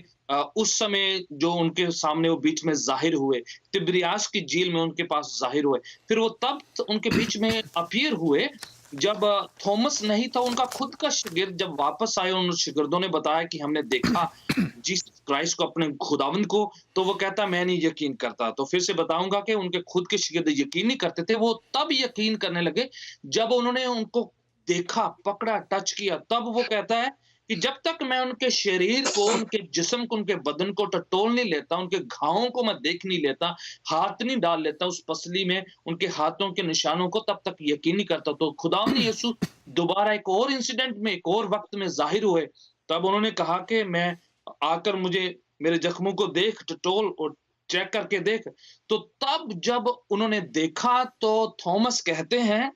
उस समय जो उनके सामने वो बीच में ज़ाहिर हुए, तिब्रियास की झील में उनके पास ज़ाहिर हुए। फिर वो तब उनके बीच में अपीयर हुए जब थॉमस नहीं था, उनका खुद का शागिर्द जब वापस आए, उन शागिर्दों ने बताया कि हमने देखा जीसस क्राइस्ट को, अपने खुदावंद को, तो वो कहता मैं नहीं यकीन करता। तो फिर से बताऊंगा कि उनके खुद के शागिर्द यकीन नहीं करते थे, वो तब यकीन करने लगे जब उन्होंने उनको देखा, पकड़ा, टच किया। तब वो कहता है कि जब तक मैं उनके शरीर को, उनके जिस्म को, उनके बदन को टटोल नहीं लेता, उनके घावों को मैं देख नहीं लेता, हाथ नहीं डाल लेता उस पसली में, उनके हाथों के निशानों को, तब तक यकीन नहीं करता। तो खुदावंद यीशु दोबारा एक और इंसिडेंट में, एक और वक्त में ज़ाहिर हुए। तब उन्होंने कहा कि मैं आकर मुझे मेरे जख्मों को देख, टटोल और चेक करके देख। तो तब जब उन्होंने देखा तो थॉमस कहते हैं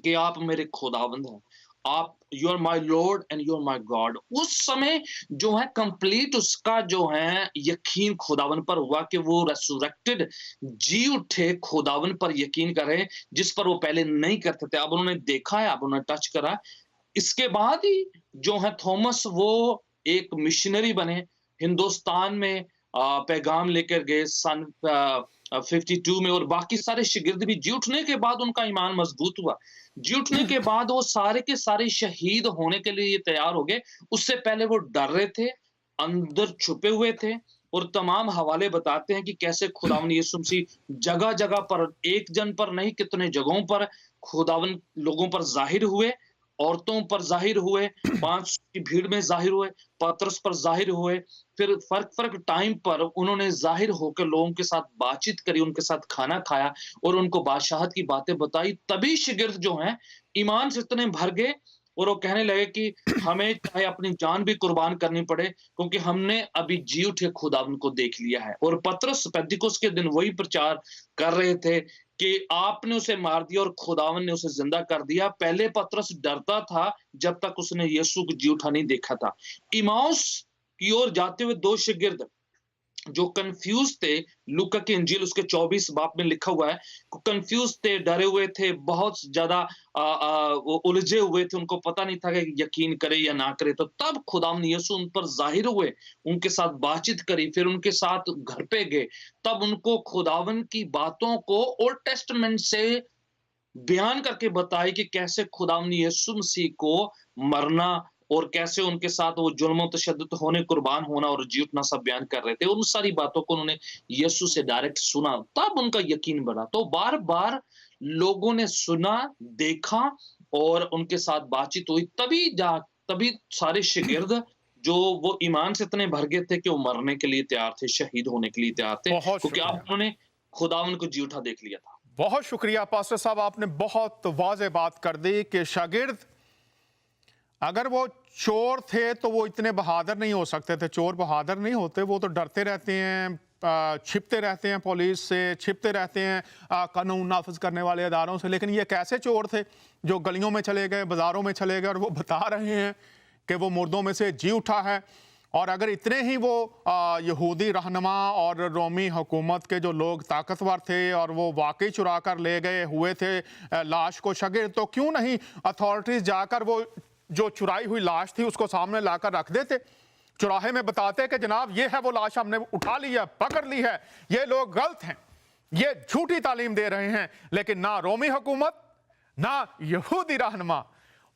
कि आप मेरे खुदावंद हैं, आप you are my Lord and you are my God. उस समय जो है कंप्लीट उसका जो है यकीन खुदावन पर हुआ कि वो रेsurrected जी उठे, खुदावन पर यकीन कर रहे हैं जिस पर वो पहले नहीं करते थे। अब उन्होंने देखा है, अब उन्होंने टच करा है। इसके बाद ही जो है थॉमस वो एक मिशनरी बने, हिंदुस्तान में पैगाम लेकर गए सन 52 में, और बाकी सारे शागिर्द भी जी उठने के बाद उनका ईमान मजबूत हुआ। जी उठने के बाद वो सारे के सारे शहीद होने के लिए तैयार हो गए। उससे पहले वो डर रहे थे, अंदर छुपे हुए थे, और तमाम हवाले बताते हैं कि कैसे खुदावन यीशु मसीह जगह जगह पर, एक जन पर नहीं कितने जगहों पर खुदावन लोगों पर जाहिर हुए, औरतों पर जाहिर हुए, 500 की भीड़ में जाहिर हुए, पतरस पर जाहिर हुए। फिर फर्क फर्क टाइम पर उन्होंने जाहिर होकर लोगों के साथ बातचीत करी, उनके साथ खाना खाया और उनको बादशाहत की बातें बताई। तभी शागिर्द जो हैं ईमान से इतने भर गए और वो कहने लगे कि हमें चाहे अपनी जान भी कुर्बान करनी पड़े, क्योंकि हमने अभी जी उठे खुदावन को देख लिया है। और पतरस पेंतिकुस्त के दिन वही प्रचार कर रहे थे कि आपने उसे मार दिया और खुदावन ने उसे जिंदा कर दिया। पहले पतरस डरता था जब तक उसने यीशु को जी उठा नहीं देखा था। इमाउस की ओर जाते हुए दो शागिर्द जो कंफ्यूज थे, लूका की इंजील उसके 24 बाब में लिखा हुआ है, कंफ्यूज थे, डरे हुए थे, बहुत ज्यादा उलझे हुए थे, उनको पता नहीं था कि यकीन करे या ना करे। तो तब खुदावंद यीशु उन पर जाहिर हुए, उनके साथ बातचीत करी, फिर उनके साथ घर पे गए। तब उनको खुदावंद की बातों को ओल्ड टेस्टमेंट से बयान करके बताए कि कैसे खुदावंद यीशु मसीह को मरना और कैसे उनके साथ वो जुल्म और तशद्दुद होने, कुर्बान होना और जी उठना सब बयान कर रहे थे। उन सारी बातों को उन्होंने यीशु से डायरेक्ट सुना, तब उनका यकीन बढ़ा। तो बार-बार लोगों ने सुना, देखा और उनके साथ बातचीत हुई, तभी सारे शागिर्द जो वो ईमान से इतने भर गए थे कि वो मरने के लिए तैयार थे, शहीद होने के लिए तैयार थे, बहुत क्योंकि अब शुक्रिया। उन्होंने खुदावंद को जी उठा देख लिया था। बहुत शुक्रिया पास्टर साहब, आपने बहुत वाज़ेह बात कर दी कि शागिर्द अगर वो चोर थे तो वो इतने बहादुर नहीं हो सकते थे। चोर बहादुर नहीं होते, वो तो डरते रहते हैं, छिपते रहते हैं पुलिस से, छिपते रहते हैं कानून नाफिज करने वाले अदारों से। लेकिन ये कैसे चोर थे जो गलियों में चले गए, बाजारों में चले गए और वो बता रहे हैं कि वो मुर्दों में से जी उठा है। और अगर इतने ही वो यहूदी रहनुमा और रोमी हुकूमत के जो लोग ताकतवर थे और वो वाकई चुरा कर ले गए हुए थे लाश को शागिर्द, तो क्यों नहीं अथॉरिटीज जाकर वो जो चुराई हुई लाश थी उसको सामने लाकर रख देते, चौराहे में बताते कि जनाब ये है वो लाश, हमने उठा ली है, पकड़ ली है, ये लोग गलत हैं, ये झूठी तालीम दे रहे हैं। लेकिन ना रोमी हुकूमत, ना यहूदी रहनुमा,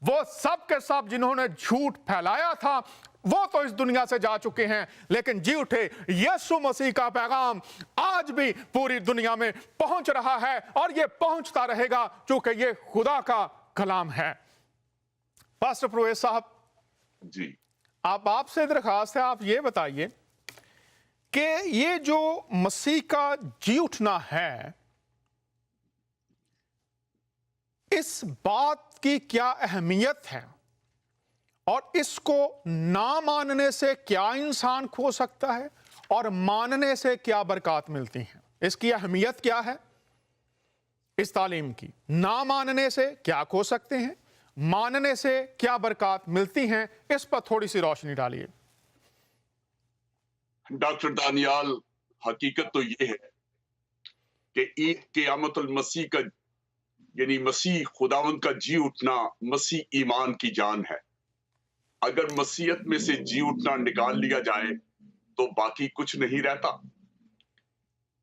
वो सब के सब जिन्होंने झूठ फैलाया था वो तो इस दुनिया से जा चुके हैं, लेकिन जी उठे यीशु मसीह का पैगाम आज भी पूरी दुनिया में पहुंच रहा है और ये पहुंचता रहेगा क्योंकि ये खुदा का कलाम है। पास्टर प्रवेश साहब जी, आपसे दरखास्त है, आप ये बताइए कि ये जो मसीह का जी उठना है, इस बात की क्या अहमियत है और इसको ना मानने से क्या इंसान खो सकता है और मानने से क्या बरकत मिलती है? इसकी अहमियत क्या है इस तालीम की? ना मानने से क्या खो सकते हैं, मानने से क्या बरकत मिलती हैं, इस पर थोड़ी सी रोशनी डालिए। डॉक्टर दानियाल, हकीकत तो ये है कि ईद क़यामतुल मसीह का यानी मसीह खुदावंद का जी उठना मसीह ईमान की जान है। अगर मसीहत में से जी उठना निकाल लिया जाए तो बाकी कुछ नहीं रहता।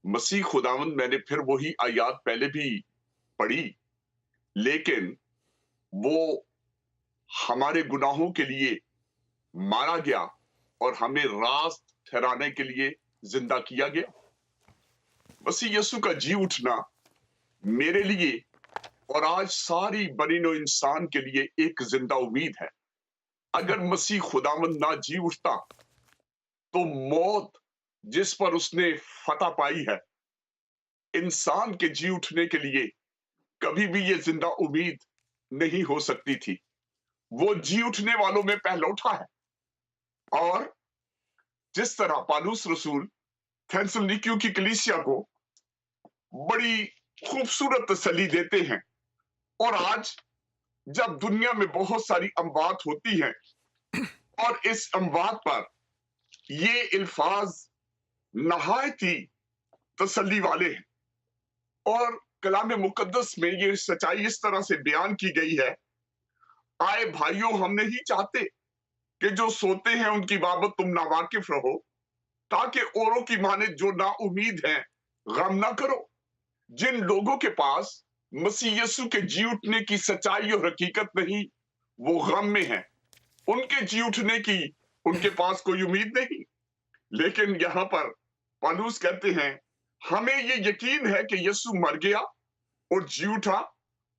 मसीह खुदावंद, मैंने फिर वही आयात पहले भी पढ़ी, लेकिन वो हमारे गुनाहों के लिए मारा गया और हमें रास्त ठहराने के लिए जिंदा किया गया। मसीह यीशु का जी उठना मेरे लिए और आज सारी बनी नौ इंसान के लिए एक जिंदा उम्मीद है। अगर मसीह खुदावंद ना जी उठता तो मौत जिस पर उसने फतह पाई है, इंसान के जी उठने के लिए कभी भी ये जिंदा उम्मीद नहीं हो सकती थी। वो जी उठने वालों में पहलौठा है। और जिस तरह पौलुस रसूल थेसलुनीकियों की कलीसिया को बड़ी खूबसूरत तसल्ली देते हैं, और आज जब दुनिया में बहुत सारी अमवात होती हैं और इस अमवात पर ये अल्फाज नहायत ही तसल्ली वाले हैं, और कलाम मुकद्दस में ये सच्चाई इस तरह से बयान की गई है, आए भाइयों, हम नहीं चाहते कि जो सोते हैं उनकी बाबत तुम नावाकिफ रहो, ताकि औरों की माने जो ना उम्मीद हैं गम ना करो। जिन लोगों के पास मसीह यीशु के जी उठने की सच्चाई और हकीकत नहीं, वो गम में हैं। उनके जी उठने की उनके पास कोई उम्मीद नहीं। लेकिन यहां पर पौलुस कहते हैं, हमें ये यकीन है कि यीशु मर गया और जी उठा,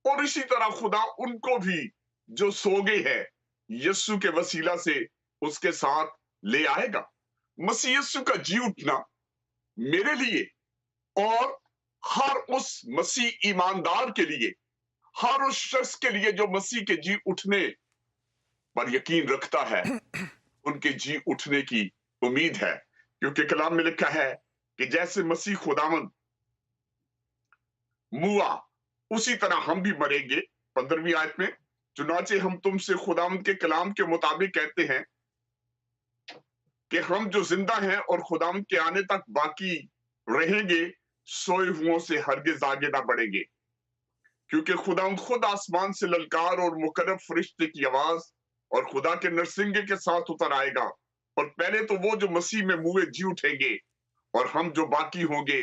और इसी तरह खुदा उनको भी जो सो गए हैं यीशु के वसीला से उसके साथ ले आएगा। मसीह यीशु का जी उठना मेरे लिए और हर उस मसीह ईमानदार के लिए, हर उस शख्स के लिए जो मसीह के जी उठने पर यकीन रखता है, उनके जी उठने की उम्मीद है। क्योंकि कलाम में लिखा है कि जैसे मसीह खुदावंद मुआ, उसी तरह हम भी मरेंगे। 15वीं आयत में, चुनाचे हम तुमसे खुदावंद के कलाम के मुताबिक कहते हैं कि हम जो जिंदा हैं और खुदावंद के आने तक बाकी रहेंगे, सोए हुओं से हरगिज आगे ना बढ़ेंगे। क्योंकि खुदावंद खुद आसमान से ललकार और मुकर्रब फरिश्ते की आवाज और खुदा के नरसिंगे के साथ उतर आएगा, और पहले तो वो जो मसीह में मुए जी उठेंगे, और हम जो बाकी होंगे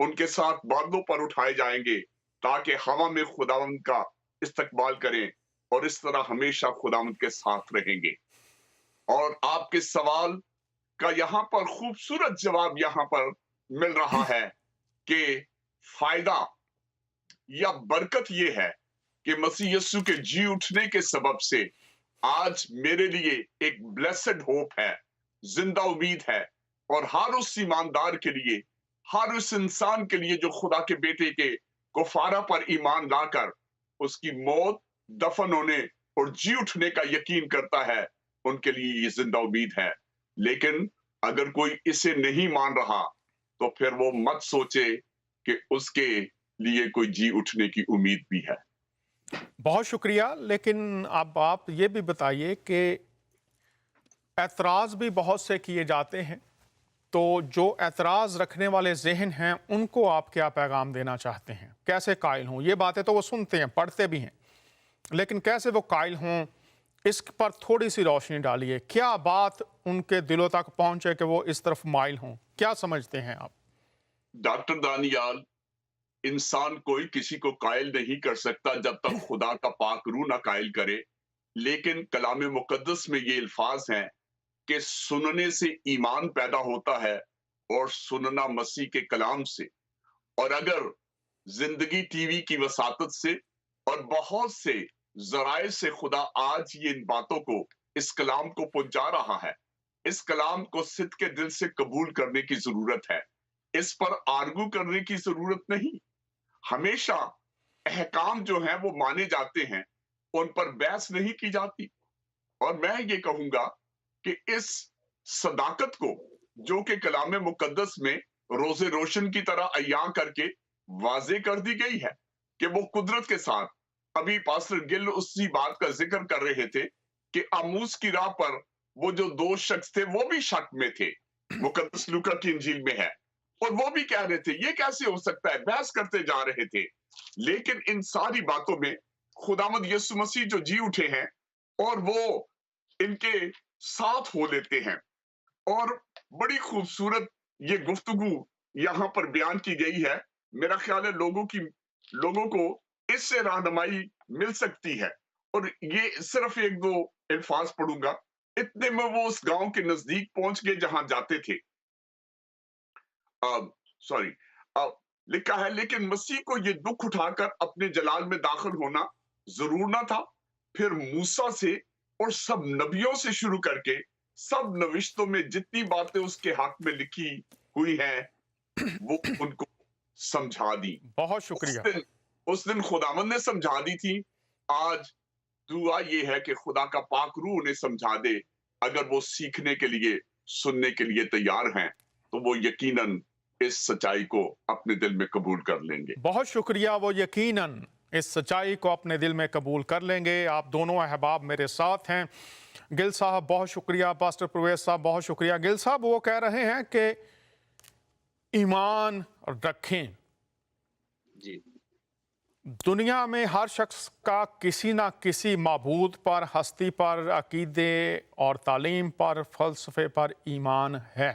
उनके साथ बादलों पर उठाए जाएंगे, ताकि हवा में खुदावंद का इस्तकबाल करें, और इस तरह हमेशा खुदावंद के साथ रहेंगे। और आपके सवाल का यहाँ पर खूबसूरत जवाब यहाँ पर मिल रहा है कि फायदा या बरकत ये है कि मसीह यीशु के जी उठने के सबब से आज मेरे लिए एक ब्लेसेड होप है, जिंदा उम्मीद है। और हर उस ईमानदार के लिए, हर उस इंसान के लिए जो खुदा के बेटे के कुफारा पर ईमान लाकर उसकी मौत, दफन होने और जी उठने का यकीन करता है, उनके लिए ये जिंदा उम्मीद है। लेकिन अगर कोई इसे नहीं मान रहा तो फिर वो मत सोचे कि उसके लिए कोई जी उठने की उम्मीद भी है। बहुत शुक्रिया। लेकिन अब आप ये भी बताइए कि एतराज़ भी बहुत से किए जाते हैं, तो जो एतराज़ रखने वाले जहन हैं उनको आप क्या पैगाम देना चाहते हैं? कैसे कायल हों? ये बातें तो वो सुनते हैं, पढ़ते भी हैं, लेकिन कैसे वो कायल हों, इस पर थोड़ी सी रोशनी डालिए। क्या बात उनके दिलों तक पहुंचे कि वो इस तरफ माइल हों? क्या समझते हैं आप? डॉक्टर दानियाल, इंसान कोई किसी को कायल नहीं कर सकता जब तक खुदा का पाक रूह ना कायल करे। लेकिन कलाम मुकद्दस में ये अल्फाज हैं कि सुनने से ईमान पैदा होता है, और सुनना मसीह के कलाम से। और अगर जिंदगी टीवी की वसातत से और बहुत से जराए से खुदा आज ये इन बातों को, इस कलाम को पहुंचा रहा है, इस कलाम को सिद्ध के दिल से कबूल करने की जरूरत है। इस पर आर्गू करने की जरूरत नहीं। हमेशा अहकाम जो हैं वो माने जाते हैं, उन पर बहस नहीं की जाती। और मैं ये कहूंगा कि इस सदाकत को, जो कि कलाम मुकद्दस में रोजे रोशन की तरह अय्यां करके वाजे कर दी गई है, कि वो कुदरत के साथ, अभी पास्टर गिल उसी बात का जिक्र कर रहे थे कि आमूस की राह पर वो जो दो शख्स थे वो भी शक में थे, मुकद्दस लूका की इंजील में है। और वो भी कह रहे थे ये कैसे हो सकता है, बहस करते जा रहे थे। लेकिन इन सारी बातों में खुदावंद यीशु मसीह जो जी उठे हैं और वो इनके साथ हो लेते हैं। और बड़ी खूबसूरत ये गुफ्तगू यहाँ पर बयान की गई है। मेरा ख्याल है लोगों को इससे रहनुमाई मिल सकती है। और ये सिर्फ एक दो अल्फाज पढ़ूंगा। इतने में वो उस गांव के नजदीक पहुंच गए जहां जाते थे। सॉरी, लिखा है लेकिन मसीह को ये दुख उठाकर अपने जलाल में दाखिल होना जरूर ना था। फिर मूसा से और सब नबियों से शुरू करके सब नविश्तों में जितनी बातें उसके हक में लिखी हुई हैं वो उनको समझा दी। बहुत शुक्रिया। उस दिन खुदावंद ने समझा दी थी। आज दुआ ये है कि खुदा का पाक रूह उन्हें समझा दे। अगर वो सीखने के लिए, सुनने के लिए तैयार हैं तो वो यकीनन इस सच्चाई को अपने दिल में कबूल कर लेंगे। बहुत शुक्रिया। वो यकीनन इस सच्चाई को अपने दिल में कबूल कर लेंगे। आप दोनों अहबाब मेरे साथ हैं। गिल साहब बहुत शुक्रिया, पास्टर प्रवेश साहब बहुत शुक्रिया। गिल साहब वो कह रहे हैं कि ईमान रखें। जी, दुनिया में हर शख्स का किसी ना किसी माबूद पर, हस्ती पर, अकीदे और तालीम पर, फ़लसफ़े पर ईमान है।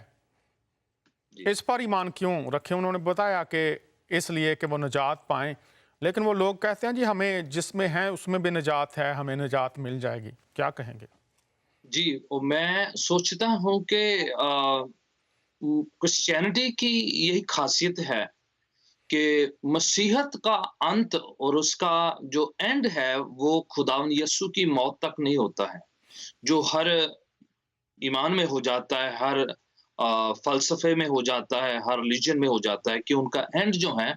इस पर ईमान क्यों रखें? उन्होंने बताया कि इसलिए कि वो निजात पाएं। लेकिन वो लोग कहते हैं जी हमें जिसमें है उसमें भी निजात है, हमें निजात मिल जाएगी। क्या कहेंगे? जी, और मैं सोचता हूँ कि क्रिश्चियनिटी की यही खासियत है कि मसीहत का अंत और उसका जो एंड है वो खुदावंद यीशु की मौत तक नहीं होता है। जो हर ईमान में हो जाता है, हर फ़लसफ़े में हो जाता है, हर रिलीजन में हो जाता है कि उनका एंड जो है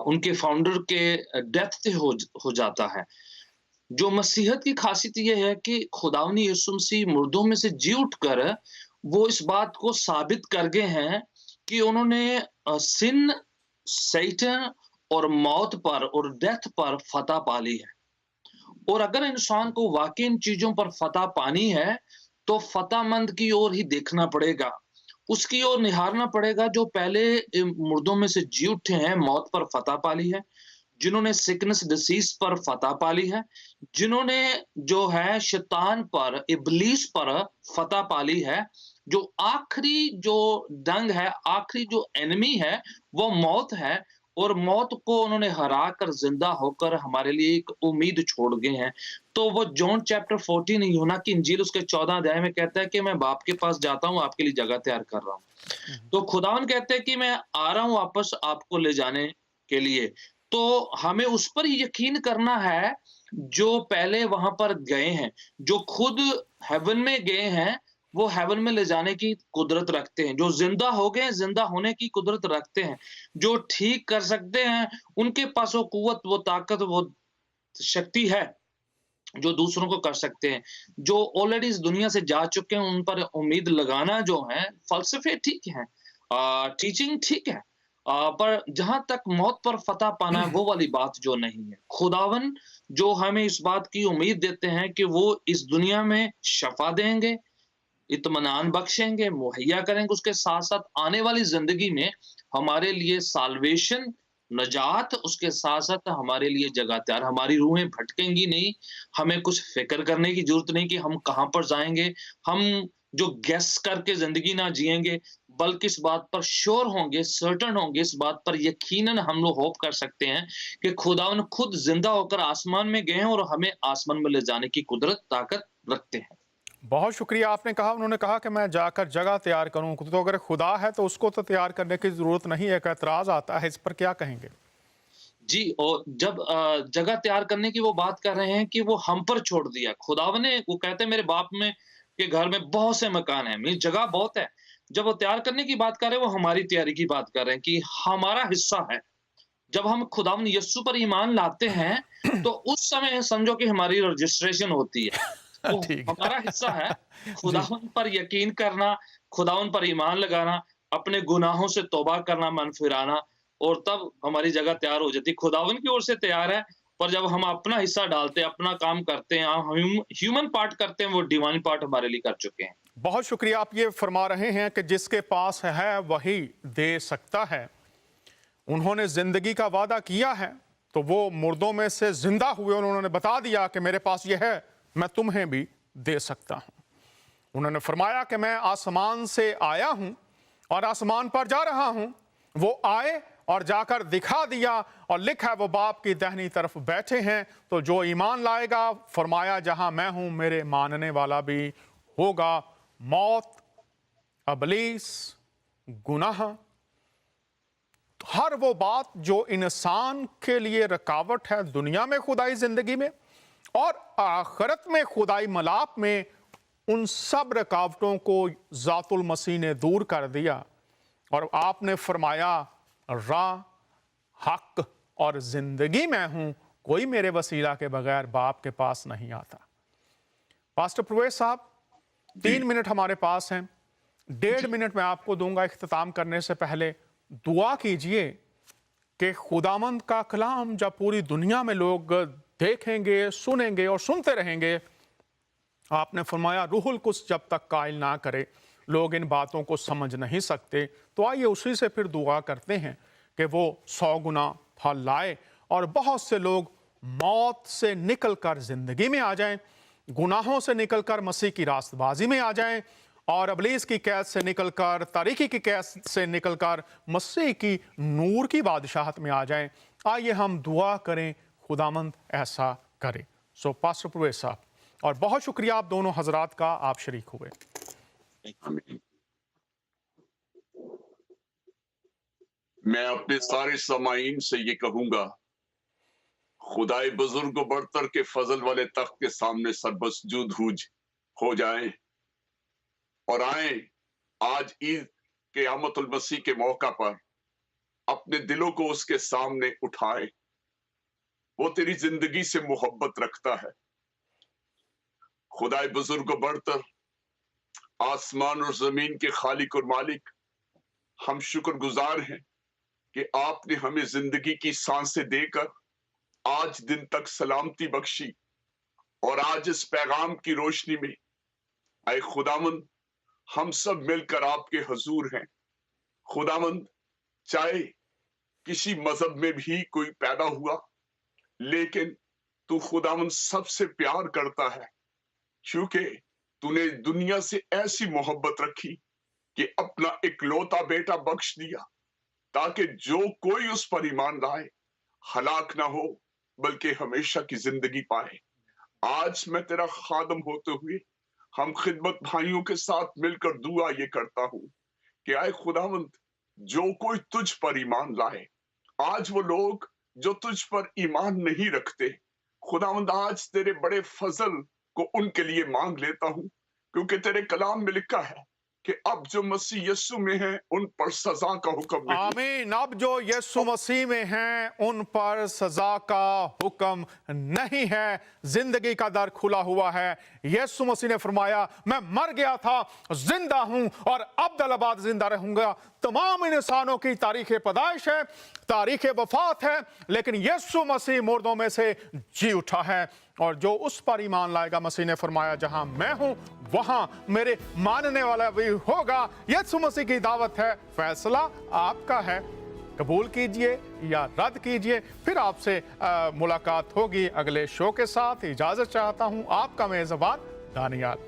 उनके फाउंडर के डेथ से हो जाता है। जो मसीहत की खासियत ये है कि खुदावंद यीशु मसीह मुर्दों में से जी उठकर वो इस बात को साबित कर गए हैं कि उन्होंने सिन, सैटन और मौत पर और डेथ पर फतह पा ली है। और अगर इंसान को वाकई इन चीजों पर फतह पानी है तो फतहमंद की ओर ही देखना पड़ेगा, उसकी ओर निहारना पड़ेगा जो पहले मुर्दों में से जी उठे हैं, मौत पर फतह पाली है, जिन्होंने सिकनेस डिसीज पर फतह पाली है, जिन्होंने जो है शैतान पर, इब्लीस पर फतह पाली है। जो आखिरी जो डंग है, आखिरी जो एनिमी है वो मौत है, और मौत को उन्होंने हरा कर जिंदा होकर हमारे लिए एक उम्मीद छोड़ गए हैं। तो वो जॉन चैप्टर 14 यूहन्ना की इंजील उसके 14 अध्याय में कहता है कि मैं बाप के पास जाता हूँ, आपके लिए जगह तैयार कर रहा हूँ। तो खुदावंद कहते हैं कि मैं आ रहा हूँ वापस आपको ले जाने के लिए। तो हमें उस पर ही यकीन करना है जो पहले वहां पर गए हैं, जो खुद हेवन में गए हैं, वो हेवन में ले जाने की कुदरत रखते हैं। जो जिंदा हो गए, जिंदा होने की कुदरत रखते हैं। जो ठीक कर सकते हैं, उनके पास वो कुव्वत, वो ताकत, वो शक्ति है जो दूसरों को कर सकते हैं। जो ऑलरेडी इस दुनिया से जा चुके हैं उन पर उम्मीद लगाना जो है, फलसफे ठीक है, टीचिंग ठीक है, पर जहां तक मौत पर फतह पाना है वो वाली बात जो नहीं है। खुदावन जो हमें इस बात की उम्मीद देते हैं कि वो इस दुनिया में शफा देंगे, इत्मीनान बख्शेंगे, मुहैया करेंगे, उसके साथ साथ आने वाली जिंदगी में हमारे लिए साल्वेशन, नजात, उसके साथ साथ हमारे लिए जगह तैयार। हमारी रूहें भटकेंगी नहीं, हमें कुछ फिक्र करने की जरूरत नहीं कि हम कहां पर जाएंगे। हम जो गेस करके जिंदगी ना जिएंगे, बल्कि इस बात पर श्योर होंगे, सर्टन होंगे, इस बात पर यकीनन हम लोग होप कर सकते हैं कि खुदावन खुद जिंदा होकर आसमान में गए हैं और हमें आसमान में ले जाने की कुदरत, ताकत रखते हैं। बहुत शुक्रिया। आपने कहा, उन्होंने कहा कि मैं जाकर जगह तैयार करूं। तो अगर खुदा है तो उसको तो तैयार करने की जरूरत नहीं है। एक एतराज आता है, इस पर क्या कहेंगे? जी, और जब जगह तैयार करने की वो बात कर रहे हैं कि वो हम पर छोड़ दिया खुदावन ने, वो कहते हैं मेरे बाप में के घर में बहुत से मकान हैं, मेरी जगह बहुत है। जब वो तैयार करने की बात कर रहे हैं, वो हमारी तैयारी की बात कर रहे हैं कि हमारा हिस्सा है। जब हम खुदावन यीशु पर ईमान लाते हैं तो उस समय समझो कि हमारी रजिस्ट्रेशन होती है। तो हमारा हिस्सा है खुदावन पर यकीन करना, खुदावन पर ईमान लगाना, अपने गुनाहों से तौबा करना, मन फिराना, और तब हमारी जगह तैयार हो जाती है। खुदावन की ओर से तैयार है, पर जब हम अपना हिस्सा डालते हैं, अपना काम करते हैं, ह्यूमन पार्ट करते हैं, वो डिवाइन पार्ट हमारे लिए कर चुके हैं। बहुत शुक्रिया। आप ये फरमा रहे हैं कि जिसके पास है वही दे सकता है। उन्होंने जिंदगी का वादा किया है तो वो मुर्दों में से जिंदा हुए, उन्होंने बता दिया कि मेरे पास ये है, मैं तुम्हें भी दे सकता हूं। उन्होंने फरमाया कि मैं आसमान से आया हूं और आसमान पर जा रहा हूं। वो आए और जाकर दिखा दिया और लिखा वो बाप की दाहिनी तरफ बैठे हैं। तो जो ईमान लाएगा, फरमाया जहां मैं हूं मेरे मानने वाला भी होगा। मौत, अबलीस, गुनाह, हर वो बात जो इंसान के लिए रुकावट है दुनिया में खुदाई जिंदगी में और आखिरत में खुदाई मलाप में, उन सब रुकावटों को ज़ातुल मसीह ने दूर कर दिया। और आपने फरमाया राह, हक और जिंदगी मैं हूं, कोई मेरे वसीला के बगैर बाप के पास नहीं आता। पास्टर प्रवेश साहब, 3 मिनट हमारे पास हैं, 1.5 मिनट मैं आपको दूंगा। इख्तिताम करने से पहले दुआ कीजिए कि खुदावंद का कलाम जब पूरी दुनिया में लोग देखेंगे, सुनेंगे और सुनते रहेंगे, आपने फरमाया रूहुल कुछ जब तक कायल ना करे लोग इन बातों को समझ नहीं सकते। तो आइए उसी से फिर दुआ करते हैं कि वो 100 गुना फल लाए और बहुत से लोग मौत से निकलकर जिंदगी में आ जाएं, गुनाहों से निकलकर मसीह की रास्तबाजी में आ जाएं और अबलीस की कैद से निकलकर, तारीकी की कैद से निकलकर मसीह की नूर की बादशाहत में आ जाएं। आइए हम दुआ करें, खुदावंद ऐसा करे। सो पास्टर प्रवेश साहब, और बहुत शुक्रिया आप दोनों हजरात का, आप शरीक हुए। मैं अपने सारे समाइन से ये कहूंगा, खुदाई बुजुर्ग को बढ़तर के फजल वाले तख्त के सामने सरबसजूद हो जाएं और आए आज ईद क़यामतुल मसीह के मौका पर अपने दिलों को उसके सामने उठाए। वो तेरी जिंदगी से मोहब्बत रखता है। खुदाई बुजुर्ग को बढ़तर, आसमान और जमीन के खालिक और मालिक, हम शुक्रगुजार हैं कि आपने हमें जिंदगी की सांसें देकर आज दिन तक सलामती बख्शी और आज इस पैगाम की रोशनी में आए खुदावंद हम सब मिलकर आपके हुजूर हैं। खुदावंद, चाहे किसी मजहब में भी कोई पैदा हुआ, लेकिन तू खुदावंद सबसे प्यार करता है, क्योंकि तूने दुनिया से ऐसी मोहब्बत रखी कि अपना इकलौता बेटा बख्श दिया ताकि जो कोई उस पर ईमान लाए हलाक ना हो बल्कि हमेशा की जिंदगी पाए। आज मैं तेरा खादम होते हुए हम खिदमत भाइयों के साथ मिलकर दुआ ये करता हूं कि आए खुदावंद, जो कोई तुझ पर ईमान लाए, आज वो लोग जो तुझ पर ईमान नहीं रखते, खुदावंद आज तेरे बड़े फजल को उनके लिए मांग लेता हूं, क्योंकि तेरे कलाम में लिखा है कि अब जो मसीह यीशु में है उन पर सजा का हुक्म नहीं। आमीन। अब जो यीशु मसीह में हैं उन पर सजा का हुक्म नहीं है, जिंदगी का दर खुला हुआ है। यीशु मसीह ने फरमाया, मैं मर गया था, जिंदा हूं और अब्दुल जिंदा रहूंगा। तमाम इंसानों की तारीख पैदाइश है, तारीख वफात है, लेकिन यीशु मसीह मुर्दों में से जी उठा है और जो उस पर ईमान लाएगा, मसीह ने फरमाया जहां मैं हूं वहां मेरे मानने वाला भी होगा। यीशु मसीह की दावत है, फैसला आपका है, कबूल कीजिए या रद्द कीजिए। फिर आपसे मुलाकात होगी अगले शो के साथ। इजाजत चाहता हूं, आपका मेजबान दानियाल।